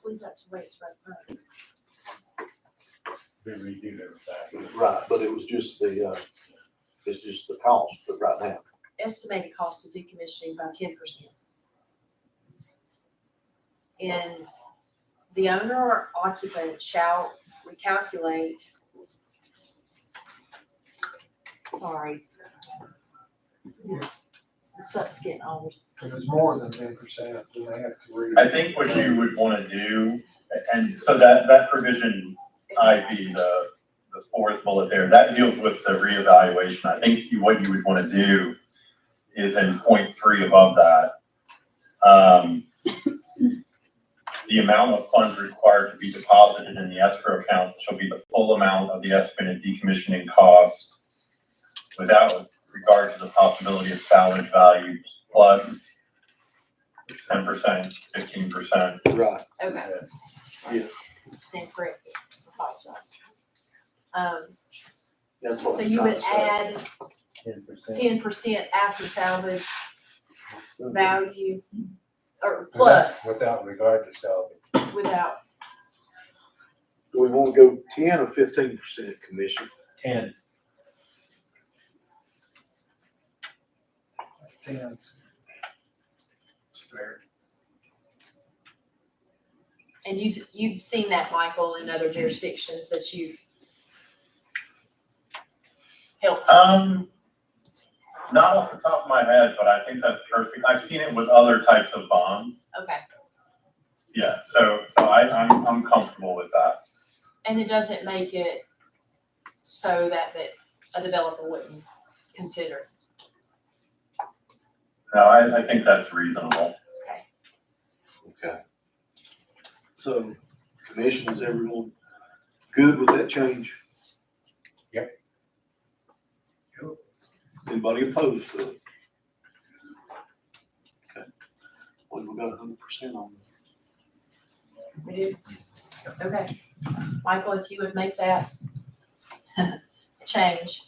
believe that's the way it's right. Be reviewed every time. Right, but it was just it's just the cost, but right now. Estimated cost of decommissioning by 10%. And the owner or occupant shall recalculate, sorry. This stuff's getting old. If it's more than 10%, then they have to read. I think what you would want to do, and so that provision IV, the fourth bullet there, that deals with the reevaluation. I think what you would want to do is in point 3 above that, the amount of funds required to be deposited in the escrow account shall be the full amount of the estimated decommissioning cost without regard to the possibility of salvage value plus 10%, 15%. Right. Okay. Yeah. Stand corrected. Apologize. That's what So I'm you trying would to say. add 10% after salvage value, or plus, Without regard to salvage. without, Do we want to go 10 or 15% commission? 10. 10. It's fair. and you've seen that, Michael, in other jurisdictions that you've helped. Not off the top of my head, but I think that's perfect. I've seen it with other types of bonds. Okay, Yeah, so I'm comfortable with that. and it doesn't make it so that a developer wouldn't consider. No, I think that's reasonable. Okay. So, commission, is everyone good with that change? Yep. Anybody opposed to it? Okay. Well, we got 100% on that. We do? Okay. Michael, if you would make that change.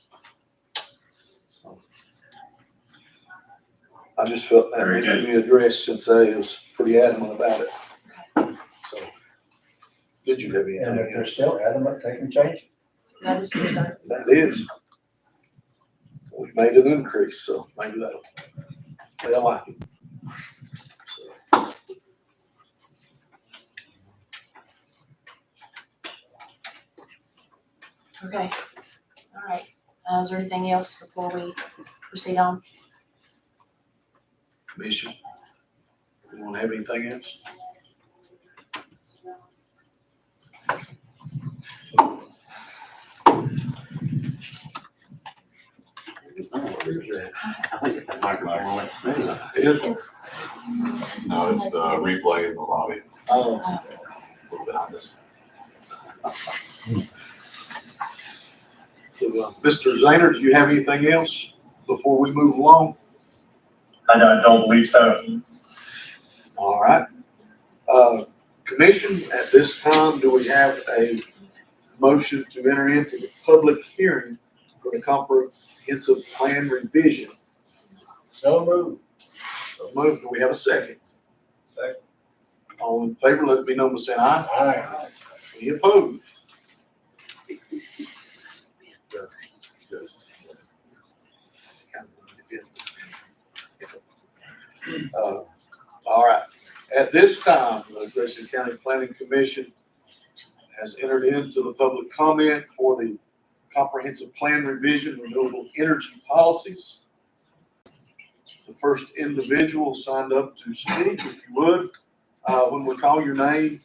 So, I just felt that Very needed to be addressed since they was pretty adamant about it. So, did you have anything And if they're else? still adamant, they can change it. That is true, sir. That is. We made an increase, so maybe they'll like it. So. Okay, all right. Is there anything else before we proceed on? Commission, you want to have anything else? I think it's that microphone. Is it? No, it's replay in the lobby. Oh, A little bit on this. so, Mr. Zahner, do you have anything else before we move along? I don't believe so. All right. Commission, at this time, do we have a motion to enter into the public hearing for the comprehensive plan revision? So moved. So moved. Do we have a second? Second. All in favor, let it be known by saying aye. Aye. Any opposed? All right. At this time, the Grayson County Planning Commission has entered into the public comment for the comprehensive plan revision, renewable energy policies. The first individual signed up to speak, if you would, when we call your name,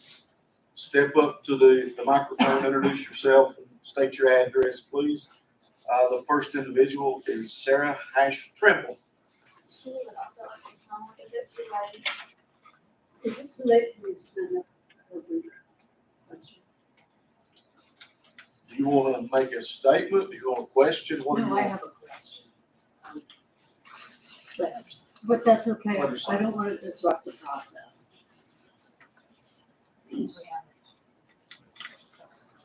step up to the microphone, introduce yourself, and state your address, please. The first individual is Sarah Hash Trimble. She would also like to know, is it too late? Is it too late for me to send a question? Do you want to make a statement? Do you want a question? What do you No, I want? have a question. But that's okay. What is I don't want to disrupt the process.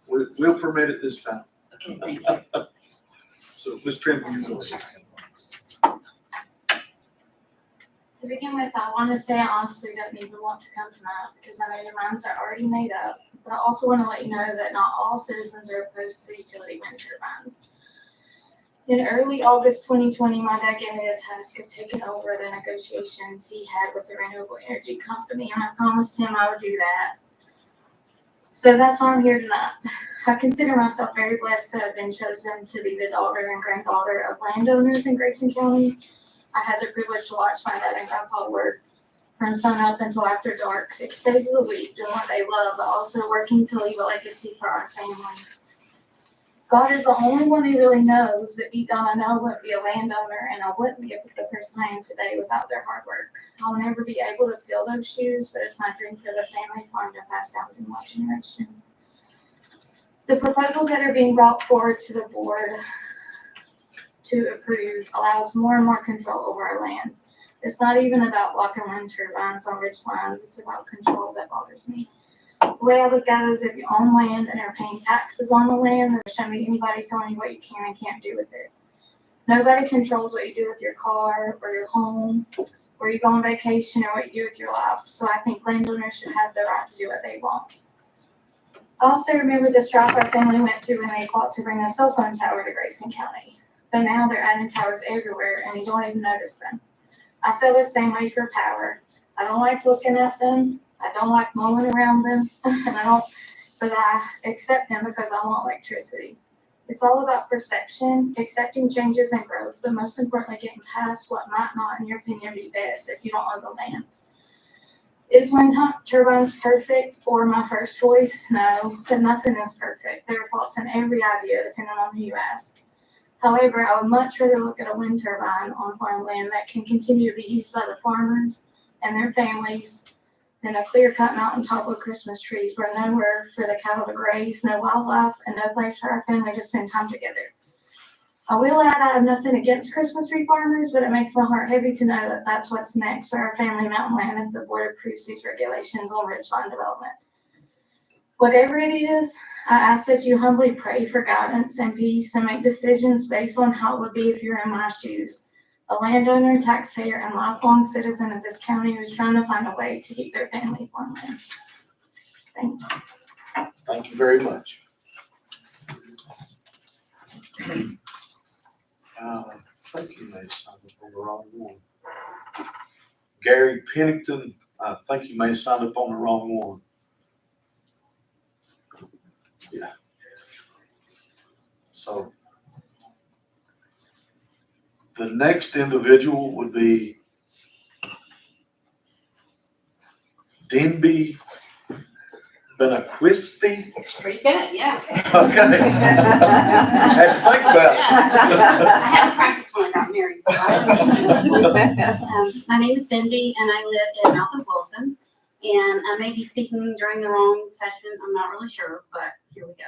We'll permit it this time. Okay, thank you. So, Ms. Trimble, you go ahead. To begin with, I want to say I honestly don't even want to come tonight because I know your minds are already made up. But I also want to let you know that not all citizens are opposed to utility wind turbines. In early August 2020, my dad gave me the task of taking over the negotiations he had with the renewable energy company, and I promised him I would do that. So that's why I'm here tonight. I consider myself very blessed to have been chosen to be the daughter and granddaughter of landowners in Grayson County. I had the privilege to watch my dad and grandpa work from sun up until after dark, 6 days of the week, doing what they love, but also working to leave a legacy for our family. God is the only one who really knows, but deep down I know I wouldn't be a landowner and I wouldn't be the person I am today without their hard work. I'll never be able to fill those shoes, but it's my dream for the family farm to pass down through more generations. The proposals that are being brought forward to the board to approve allows more and more control over our land. It's not even about blocking wind turbines on ridge lines, it's about control that bothers me. The way I look at it is if you own land and are paying taxes on the land, there shouldn't be anybody telling you what you can and can't do with it. Nobody controls what you do with your car or your home, where you go on vacation or what you do with your life. So I think landowners should have the right to do what they want. I also remember the strife our family went through when they fought to bring a cell phone tower to Grayson County. But now they're adding towers everywhere and you don't even notice them. I feel the same way for power. I don't like looking at them. I don't like mulling around them, but I accept them because I want electricity. It's all about perception, accepting changes and growth, but most importantly, getting past what might not, in your opinion, be best if you don't own the land. Is wind turbines perfect or my first choice? No, but nothing is perfect. There are faults in every idea, depending on who you ask. However, I would much rather look at a wind turbine on farmland that can continue to be used by the farmers and their families than a clear-cut mountaintop with Christmas trees where nowhere for the cattle to graze, no wildlife, and no place for our family to spend time together. I will add I have nothing against Christmas tree farmers, but it makes my heart heavy to know that that's what's next for our family mountain land if the board approves these regulations on ridgeline development. Whatever it is, I ask that you humbly pray for guidance and peace and make decisions based on how it would be if you're in my shoes. A landowner, taxpayer, and lifelong citizen of this county who's trying to find a way to keep their family farmland. Thank you. Thank you very much. I think you may have signed up on the wrong one. Gary Pennington, I think you may have signed up on the wrong one. Yeah. So the next individual would be Denby Benaquisti. Pretty good, yeah. Okay. I had to think about it. I had to practice when I got married. So. My name is Cindy and I live in Mount Wilson. And I may be speaking during the wrong session, I'm not really sure, but here we go.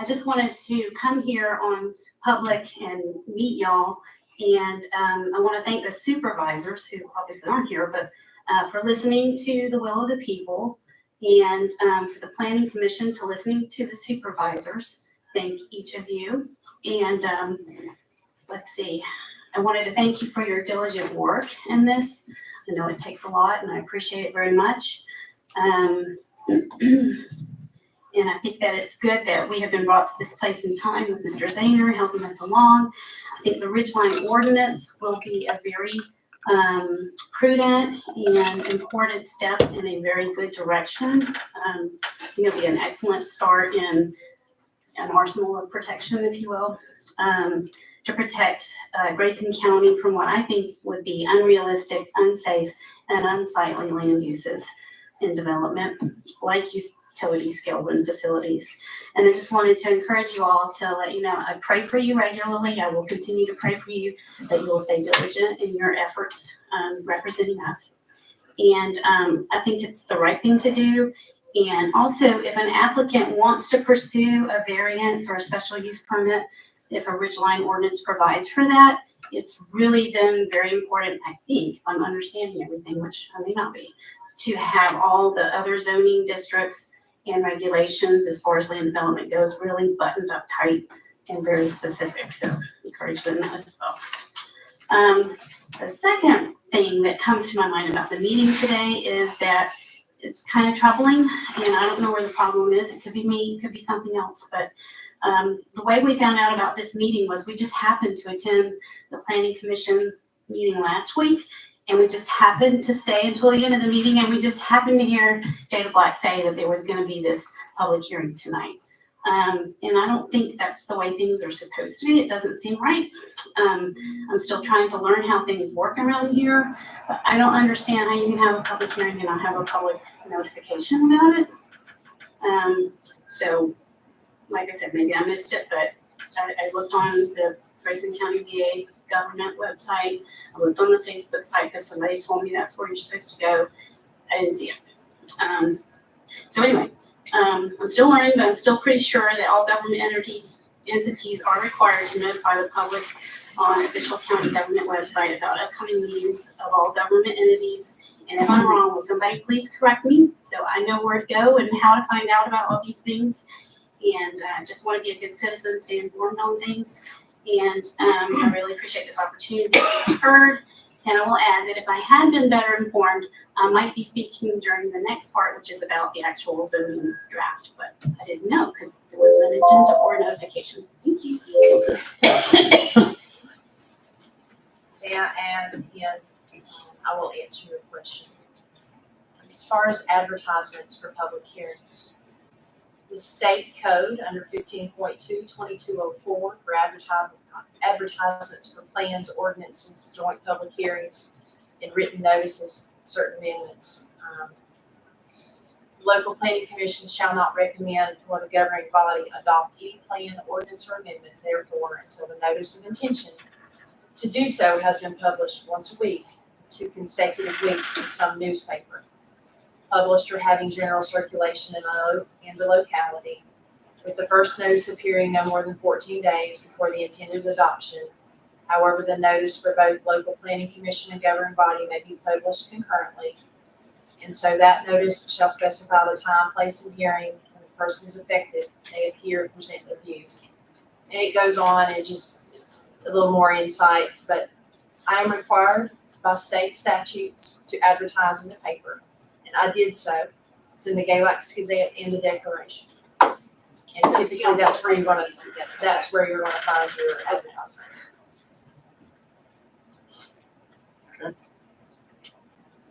I just wanted to come here on public and meet y'all. And I want to thank the supervisors who obviously aren't here, but for listening to the will of the people and for the planning commission to listening to the supervisors. Thank each of you. And let's see, I wanted to thank you for your diligent work in this. I know it takes a lot and I appreciate it very much. And I think that it's good that we have been brought to this place in time with Mr. Zahner helping us along. I think the Ridgeline Ordinance will be a very prudent and important step in a very good direction. It'll be an excellent start in an arsenal of protection, if you will, to protect Grayson County from what I think would be unrealistic, unsafe, and unsightly land uses in development, like utility scale wind facilities. And I just wanted to encourage you all to let you know, I pray for you regularly. I will continue to pray for you that you will stay diligent in your efforts representing us. And I think it's the right thing to do. And also, if an applicant wants to pursue a variance or a special use permit, if a ridgeline ordinance provides for that, it's really then very important, I think, if I'm understanding everything, which I may not be, to have all the other zoning districts and regulations as far as land development goes really buttoned up tight and very specific. So encourage them as well. The second thing that comes to my mind about the meeting today is that it's kind of troubling, and I don't know where the problem is. It could be me, it could be something else, but the way we found out about this meeting was we just happened to attend the planning commission meeting last week, and we just happened to stay until the end of the meeting, and we just happened to hear Jada Black say that there was going to be this public hearing tonight. And I don't think that's the way things are supposed to be. It doesn't seem right. I'm still trying to learn how things work around here, but I don't understand how you can have a public hearing and not have a public notification about it. So, like I said, maybe I missed it, but I looked on the Grayson County VA government website. I looked on the Facebook site because somebody told me that's where you're supposed to go. I didn't see it. So anyway, I'm still learning, but I'm still pretty sure that all government entities are required to notify the public on official county government website about upcoming meetings of all government entities. And if I'm wrong, will somebody please correct me so I know where to go and how to find out about all these things. And I just want to be a good citizen, stay informed on things. And I really appreciate this opportunity to be heard. And I will add that if I had been better informed, I might be speaking during the next part, which is about the actual zoning draft. But I didn't know because there wasn't an agenda or notification. Thank you. Okay. May I add again, I will answer your question. As far as advertisements for public hearings, the state code under 15.2-2204 for advertisements for plans, ordinances, joint public hearings, and written notices, certain amendments. Local planning commission shall not recommend or the governing body adopt any plan, ordinance, or amendment, therefore, until the notice of intention to do so has been published once a week, 2 consecutive weeks in some newspaper, published or having general circulation in the locality, with the first notice appearing no more than 14 days before the intended adoption. However, the notice for both local planning commission and governing body may be published concurrently. And so that notice shall specify the time, place, and hearing, and the persons affected may appear and present their views. And it goes on and just a little more insight, but I am required by state statutes to advertise in the paper. And I did so. It's in the Galax Gazette and the Declaration. And typically that's where you're gonna find your advertisements.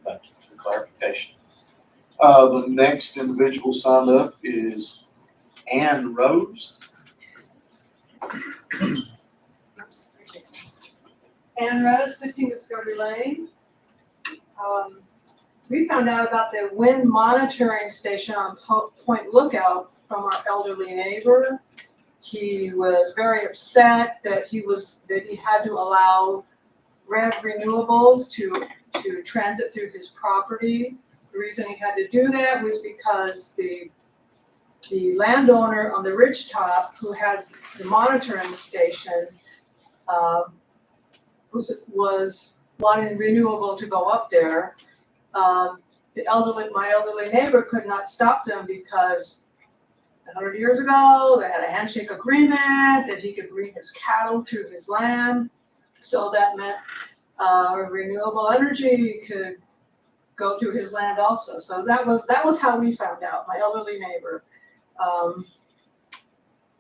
Thank you for the clarification. The next individual signed up is Ann Rose. Ann Rose, 15 Discovery Lane. We found out about the wind monitoring station on Point Lookout from our elderly neighbor. He was very upset that he had to allow Renewables to transit through his property. The reason he had to do that was because the landowner on the ridgetop who had the monitoring station was wanting Renewable to go up there. My elderly neighbor could not stop them because 100 years ago they had a handshake agreement that he could bring his cattle through his land. So that meant renewable energy could go through his land also. So that was how we found out, my elderly neighbor.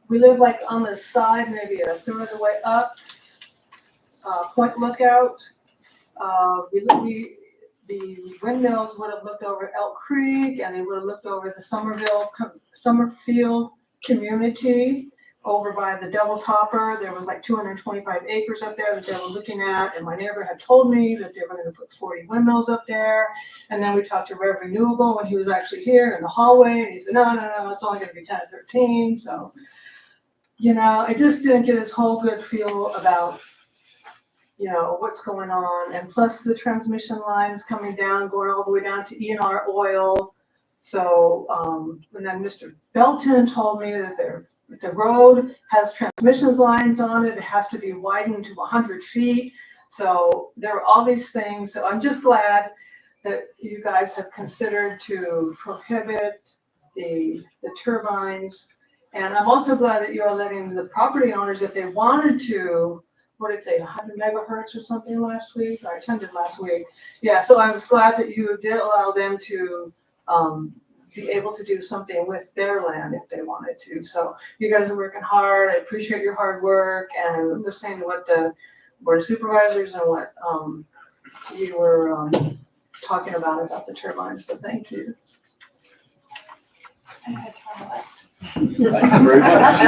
We live like on the side, maybe a third of the way up, Point Lookout. The windmills would have looked over Elk Creek and they would have looked over the Summerfield community. over by the Devil's Hopper. There was like 225 acres up there that they were looking at, and my neighbor had told me that they were gonna put 40 windmills up there. And then we talked to Renewable when he was actually here in the hallway, and he said, no, it's only gonna be 10 or 13, so. I just didn't get his whole good feel about, what's going on, and plus the transmission lines coming down, going all the way down to ENR Oil. So, and then Mr. Belton told me that if the road has transmission lines on it, it has to be widened to 100 feet. So there are all these things. So I'm just glad that you guys have considered to prohibit the turbines. And I'm also glad that you're letting the property owners, if they wanted to, what did it say, 100 megahertz or something last week? I attended last week. Yeah, so I was glad that you did allow them to be able to do something with their land if they wanted to. So you guys are working hard. I appreciate your hard work, and I'm listening to what the board of supervisors and what you were talking about the turbines. So thank you. Thank you very much.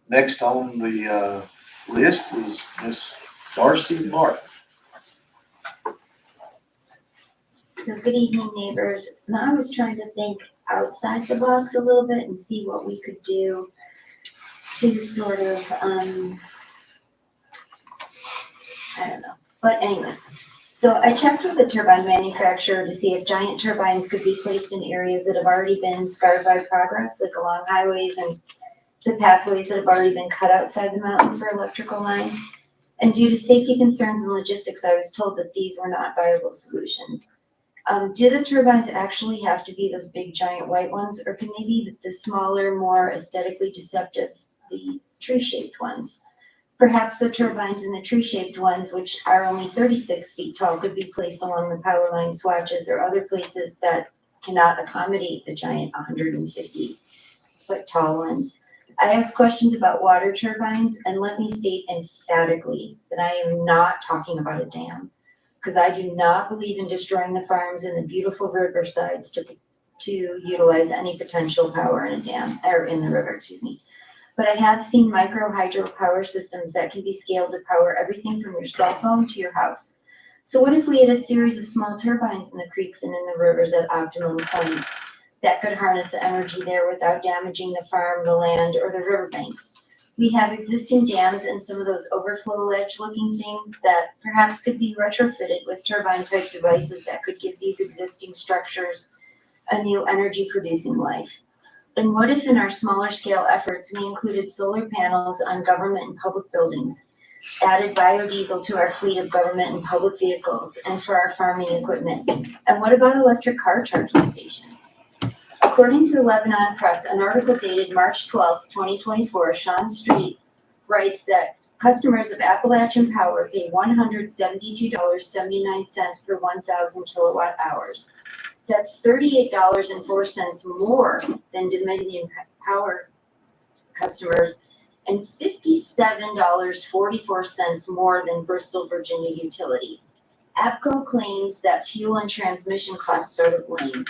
Next on the list is Miss Darcy Martin. So good evening, neighbors. Now I was trying to think outside the box a little bit and see what we could do to sort of, I don't know. But anyway, so I checked with the turbine manufacturer to see if giant turbines could be placed in areas that have already been scarred by progress, like along highways and the pathways that have already been cut outside the mountains for electrical lines. And due to safety concerns and logistics, I was told that these were not viable solutions. Do the turbines actually have to be those big giant white ones, or can they be the smaller, more aesthetically deceptive, the tree-shaped ones? Perhaps the turbines in the tree-shaped ones, which are only 36 feet tall, could be placed along the power line swatches or other places that cannot accommodate the giant 150-foot tall ones. I asked questions about water turbines, and let me state emphatically that I am not talking about a dam, because I do not believe in destroying the farms and the beautiful riversides to utilize any potential power in a dam, or in the river, excuse me. But I have seen micro hydro power systems that can be scaled to power everything from your cell phone to your house. So what if we had a series of small turbines in the creeks and in the rivers at optimum points that could harness the energy there without damaging the farm, the land, or the riverbanks? We have existing dams and some of those overflow ledge looking things that perhaps could be retrofitted with turbine type devices that could give these existing structures a new energy producing life. And what if in our smaller scale efforts we included solar panels on government and public buildings, added biodiesel to our fleet of government and public vehicles, and for our farming equipment? And what about electric car charging stations? According to the Lebanon Press, an article dated March 12th, 2024, Sean Street writes that customers of Appalachian Power pay $172.79 per 1,000 kilowatt hours. That's $38.04 more than Dominion Power customers and $57.44 more than Bristol, Virginia Utility. APCO claims that fuel and transmission costs are to blame.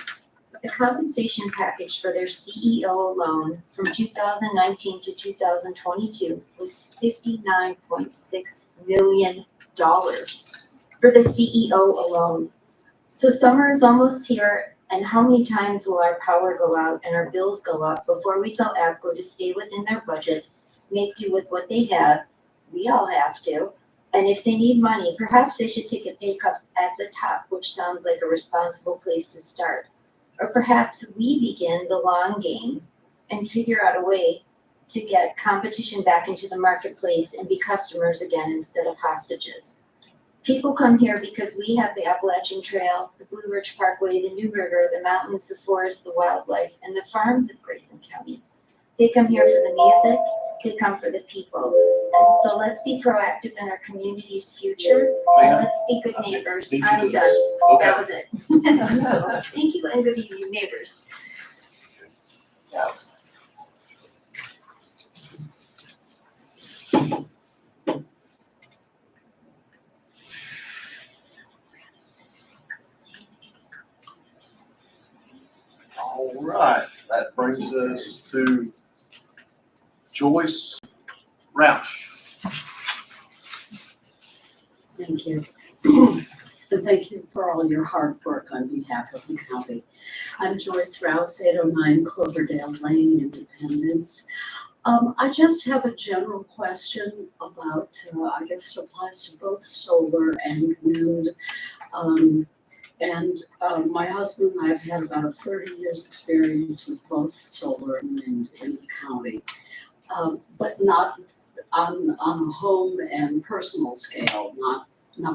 The compensation package for their CEO alone from 2019 to 2022 was $59.6 million for the CEO alone. So summer is almost here, and how many times will our power go out and our bills go up before we tell APCO to stay within their budget, make do with what they have? We all have to. And if they need money, perhaps they should take a pay cut at the top, which sounds like a responsible place to start. Or perhaps we begin the long game and figure out a way to get competition back into the marketplace and be customers again instead of hostages. People come here because we have the Appalachian Trail, the Blue Ridge Parkway, the New River, the mountains, the forests, the wildlife, and the farms of Grayson County. They come here for the music, they come for the people. And so let's be proactive in our community's future, and let's be good neighbors. I'm done. Okay. That was it. So, thank you and good evening, neighbors. All right, that brings us to Joyce Roush. Thank you. And thank you for all your hard work on behalf of the county. I'm Joyce Rouse, 809 Cloverdale Lane, Independence. I just have a general question about, I guess it applies to both solar and wind. My husband and I have had about a 30 years experience with both solar and wind in the county, but not on a home and personal scale, not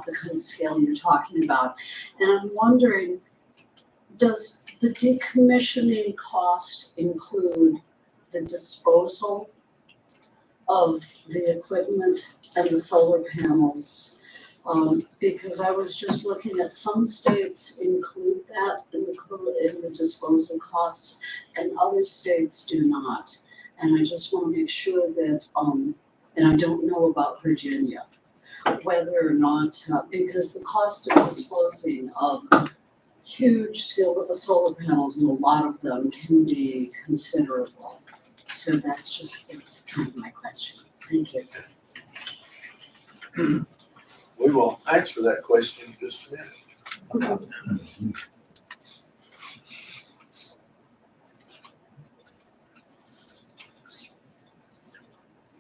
the kind of scale you're talking about. And I'm wondering, does the decommissioning cost include the disposal of the equipment and the solar panels? Because I was just looking at some states include that in the disposal costs and other states do not. And I just want to make sure that, and I don't know about Virginia, whether or not, because the cost of disposing of huge solar panels, and a lot of them can be considerable. So that's just kind of my question. Thank you. We will answer that question in just a minute.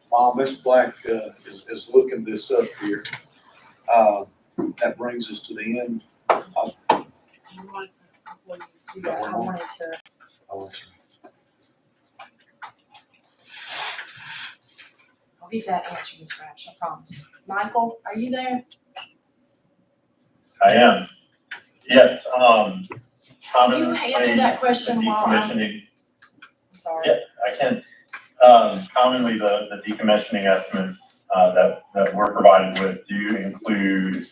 While Ms. Black is looking this up here, that brings us to the end. I wanted to. I'll get that answer in scratch, I promise. Michael, are you there? I am. Yes, Can you commonly, answer that question while I'm sorry. Yeah, I can. Commonly, the decommissioning estimates that we're provided with do include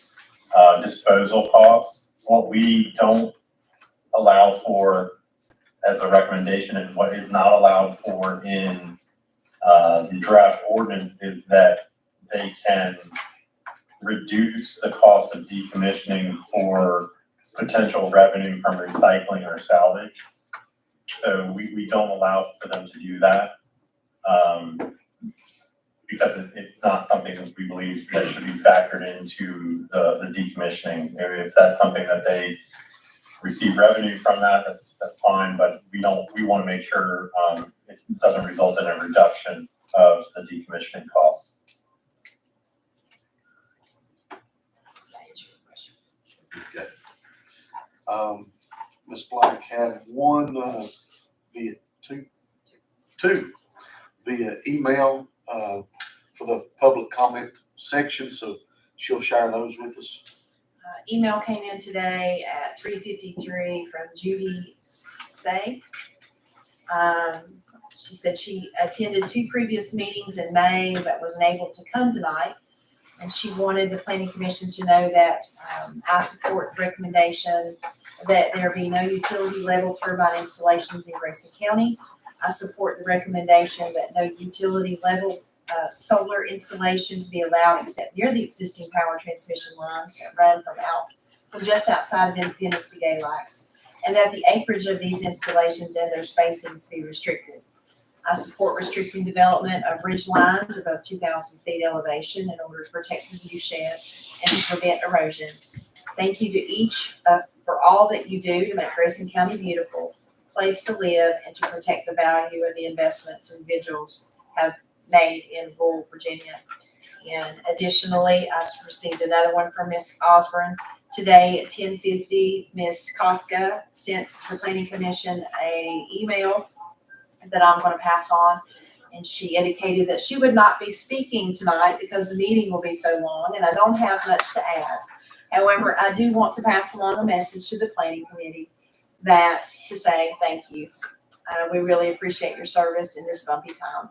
disposal costs. What we don't allow for as a recommendation and what is not allowed for in the draft ordinance is that they can reduce the cost of decommissioning for potential revenue from recycling or salvage. So we don't allow for them to do that because it's not something that we believe that should be factored into the decommissioning area. If that's something that they receive revenue from that's fine, but we want to make sure it doesn't result in a reduction of the decommissioning costs. Okay. Ms. Black had one via two via email for the public comment section, so she'll share those with us. Email came in today at 3:53 from Judy Say. She said she attended 2 previous meetings in May but wasn't able to come tonight. And she wanted the planning commission to know that I support the recommendation that there be no utility level turbine installations in Grayson County. I support the recommendation that no utility level solar installations be allowed except near the existing power transmission lines that run from just outside of Independence to Galax, and that the acreage of these installations and their spacings be restricted. I support restricting development of ridge lines above 2,000 feet elevation in order to protect the view shed and to prevent erosion. Thank you to each for all that you do to make Grayson County beautiful place to live and to protect the value of the investments individuals have made in rural Virginia. And additionally, I received another one from Ms. Osborne. Today at 10:50, Ms. Kafka sent the Planning Commission a email that I'm going to pass on. And she indicated that she would not be speaking tonight because the meeting will be so long and I don't have much to add. However, I do want to pass along a message to the planning committee to say thank you. We really appreciate your service in this bumpy time.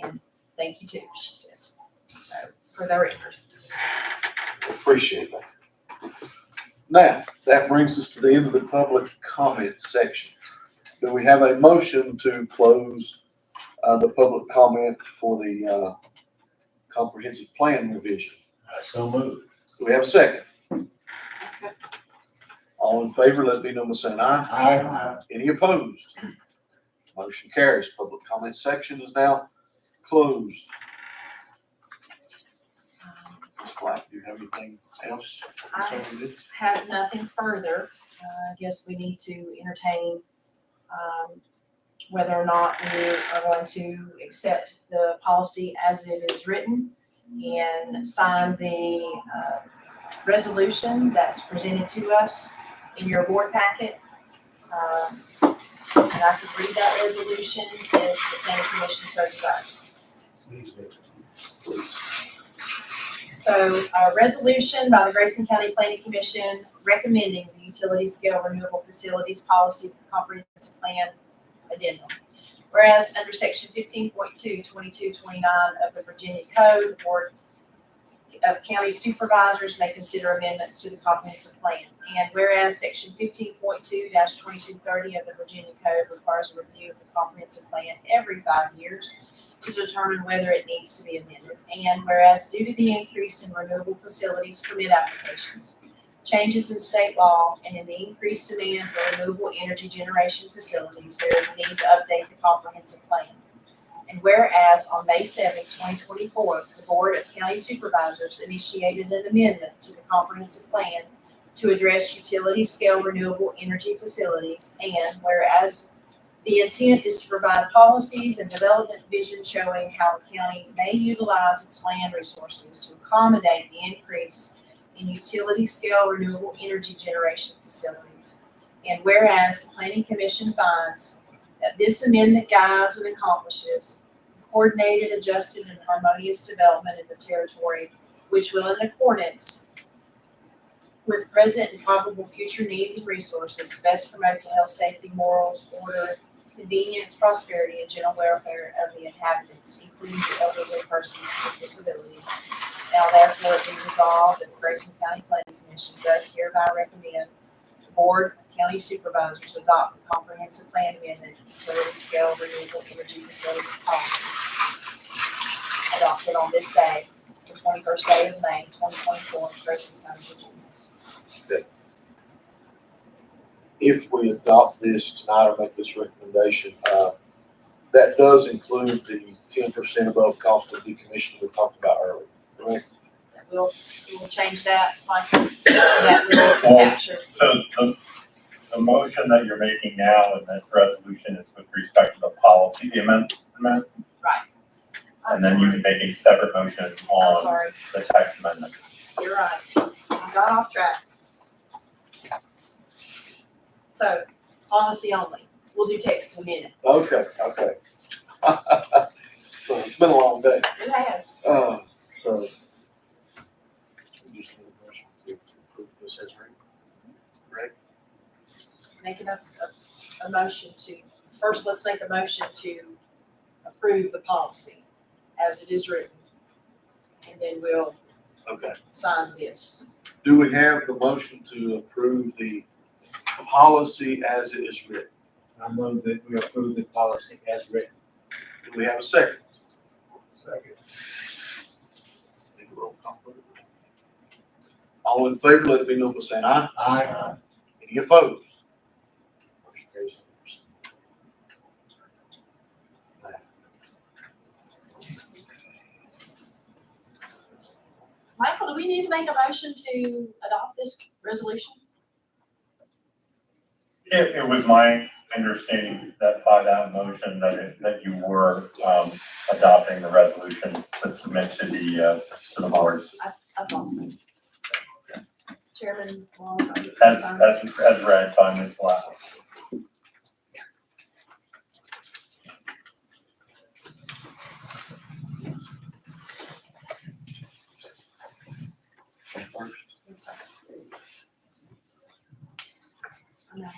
And thank you too, she says. So for the record. Appreciate that. Now, that brings us to the end of the public comment section. Do we have a motion to close the public comment for the comprehensive plan revision? So moved. Do we have a second? All in favor, let it be known by saying aye. Aye. Any opposed? Motion carries. Public comment section is now closed. Ms. Black, do you have anything else concerning this? Have nothing further. I guess we need to entertain, whether or not we are going to accept the policy as it is written and sign the, resolution that's presented to us in your board packet. And I could read that resolution if the planning commission so desires. Please. So a resolution by the Grayson County Planning Commission recommending the utility scale renewable facilities policy for comprehensive plan addendum. Whereas under section 15.2, 22, 29 of the Virginia Code, the Board of County Supervisors may consider amendments to the comprehensive plan. And whereas section 15.2-2230 of the Virginia Code requires a review of the comprehensive plan every 5 years to determine whether it needs to be amended. And whereas due to the increase in renewable facilities permit applications, changes in state law, and in the increased demand for renewable energy generation facilities, there is a need to update the comprehensive plan. And whereas on May 7, 2024, the Board of County Supervisors initiated an amendment to the comprehensive plan to address utility scale renewable energy facilities, and whereas the intent is to provide policies and development vision showing how the county may utilize its land resources to accommodate the increase in utility scale renewable energy generation facilities. And whereas the Planning Commission finds that this amendment guides and accomplishes coordinated, adjusted, and harmonious development in the territory, which will, in accordance with present and probable future needs and resources, best promote the health, safety, morals, order, convenience, prosperity, and general welfare of the inhabitants, including the elderly persons with disabilities. Now therefore it be resolved that the Grayson County Planning Commission does hereby recommend the Board of County Supervisors adopt the comprehensive plan amendment utility scale renewable energy facility policy adopted on this day, the 21st day of May, 2024, in Grayson County, Virginia. If we adopt this tonight or make this recommendation, that does include the 10% above cost of decommissioning we talked about earlier, correct? We will change that, Michael. That will capture. So the motion that you're making now in this resolution is with respect to the policy amendment? Right. And then you can make a separate motion I'm on sorry. the text amendment. You're right. I got off track. So, policy only. We'll do text in a minute. Okay. So it's been a long day. It has. So we just need a motion to approve this as written. Correct? Making a motion to, first let's make a motion to approve the policy as it is written. And then we'll Okay. sign this. Do we have the motion to approve the policy as it is written? I move that we approve the policy as written. Do we have a second? Second. Need a roll call, please. All in favor, let it be known by saying aye. Aye. Any opposed? Motion carries. Michael, do we need to make a motion to adopt this resolution? It was my understanding that by that motion that you were adopting the resolution to submit to the board. I thought so. Chairman Walls, are you As signing? as read by Ms. Black. First. Yes, sir. I'm not-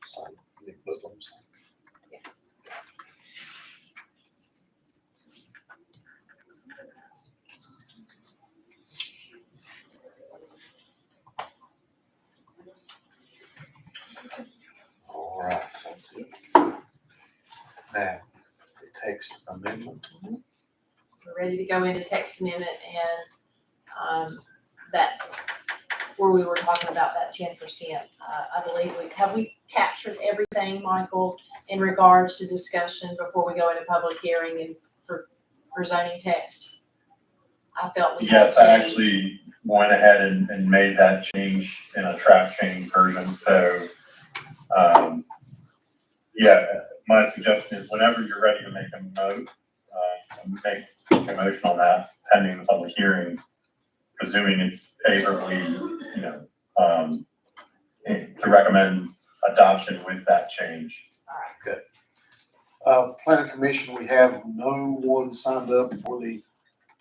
Sign. Need both of them signed. All right, thank you. Now, the text amendment. We're ready to go into text amendment, and that, where we were talking about that 10%. I believe have we captured everything, Michael, in regards to discussion before we go into public hearing and for zoning text? I felt we had Yes, I to. actually went ahead and made that change in a track change version, so, yeah, my suggestion is whenever you're ready to make a make a motion on that pending the public hearing, presuming it's favorably, to recommend adoption with that change. Good. Planning Commission, we have no one signed up for the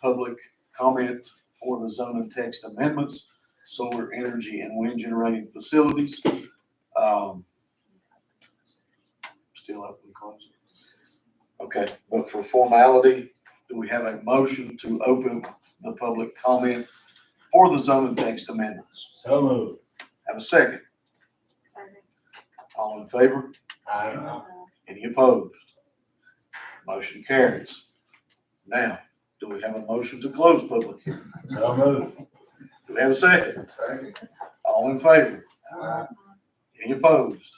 public comment for the zone and text amendments, solar energy and wind generating facilities. Still open close. Okay, but for formality, do we have a motion to open the public comment for the zone and text amendments? So moved. Have a second. All in favor? Aye. Any opposed? Motion carries. Now, do we have a motion to close public hearing? So moved. Do we have a second? All in favor? Any opposed?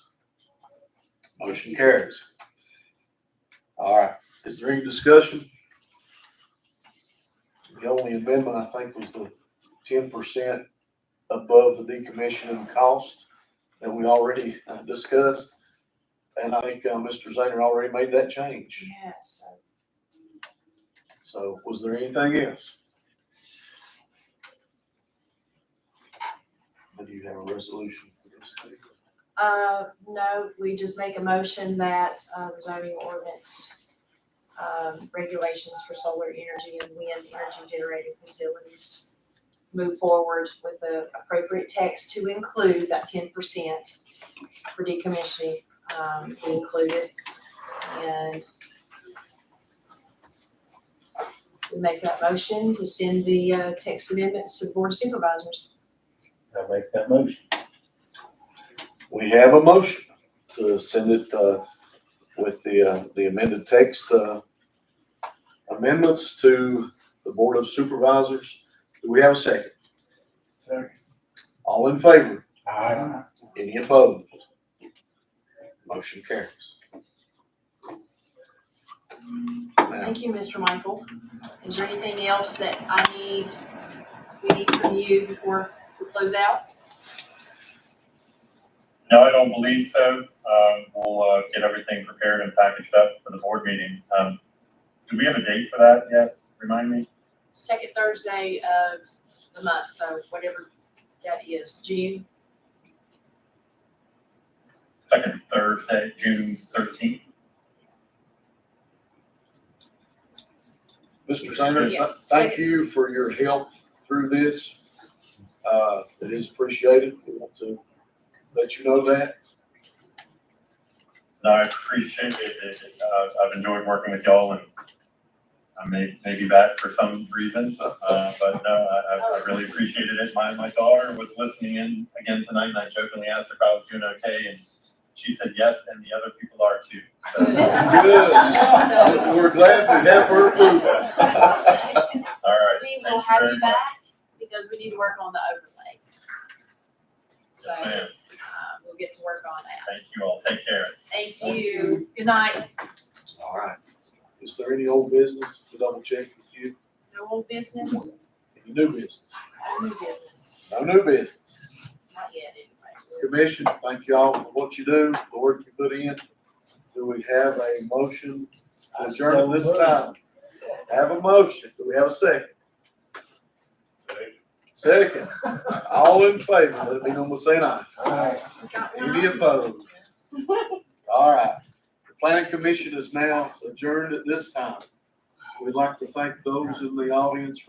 Motion carries. All right, is there any discussion? The only amendment I think was the 10% above the decommissioning cost that we already discussed. And I think Mr. Zahner already made that change. Yes. So was there anything else? Do you have a resolution for this? No, we just make a motion that the zoning ordinance regulations for solar energy and wind energy generating facilities move forward with the appropriate text to include that 10% for decommissioning be included. And we make that motion to send the text amendments to the Board of Supervisors. I'll make that motion. We have a motion to send it with the amended text amendments to the Board of Supervisors. Do we have a second? Second. All in favor? Aye. Any opposed? Motion carries. Now, Thank you, Mr. Michael. Is there anything else that we need from you before we close out? No, I don't believe so. We'll get everything prepared and packaged up for the board meeting. Do we have a date for that yet? Remind me. Second Thursday of the month, so whatever that is, June. Second Thursday, June 13th. Mr. Zahner, Yeah, thank second. you for your help through this. It is appreciated. We want to let you know that. No, I appreciate it. I've enjoyed working with y'all, and I may be back for some reason, but no, I really appreciated it. My daughter was listening in again tonight, and I jokingly asked her if I was doing okay, and she said yes, and the other people are too. So. Good. We're glad we have her approval. All right. We Thank will have very you back because we need to work on the overlay. So much. Yes, ma'am. we'll get to work on that. Thank you all. Take care. Thank you. Good night. All right. Is there any old business to double check with you? No old business, Any new business? no new business. No new business. Not yet, anyway. Commission, thank y'all for what you do, the work you put in. Do we have a motion to adjourn at this time? Have a motion. Do we have a second? Second. All in favor, let it be known by saying aye. Any opposed? All right. The Planning Commission is now adjourned at this time. We'd like to thank those in the audience for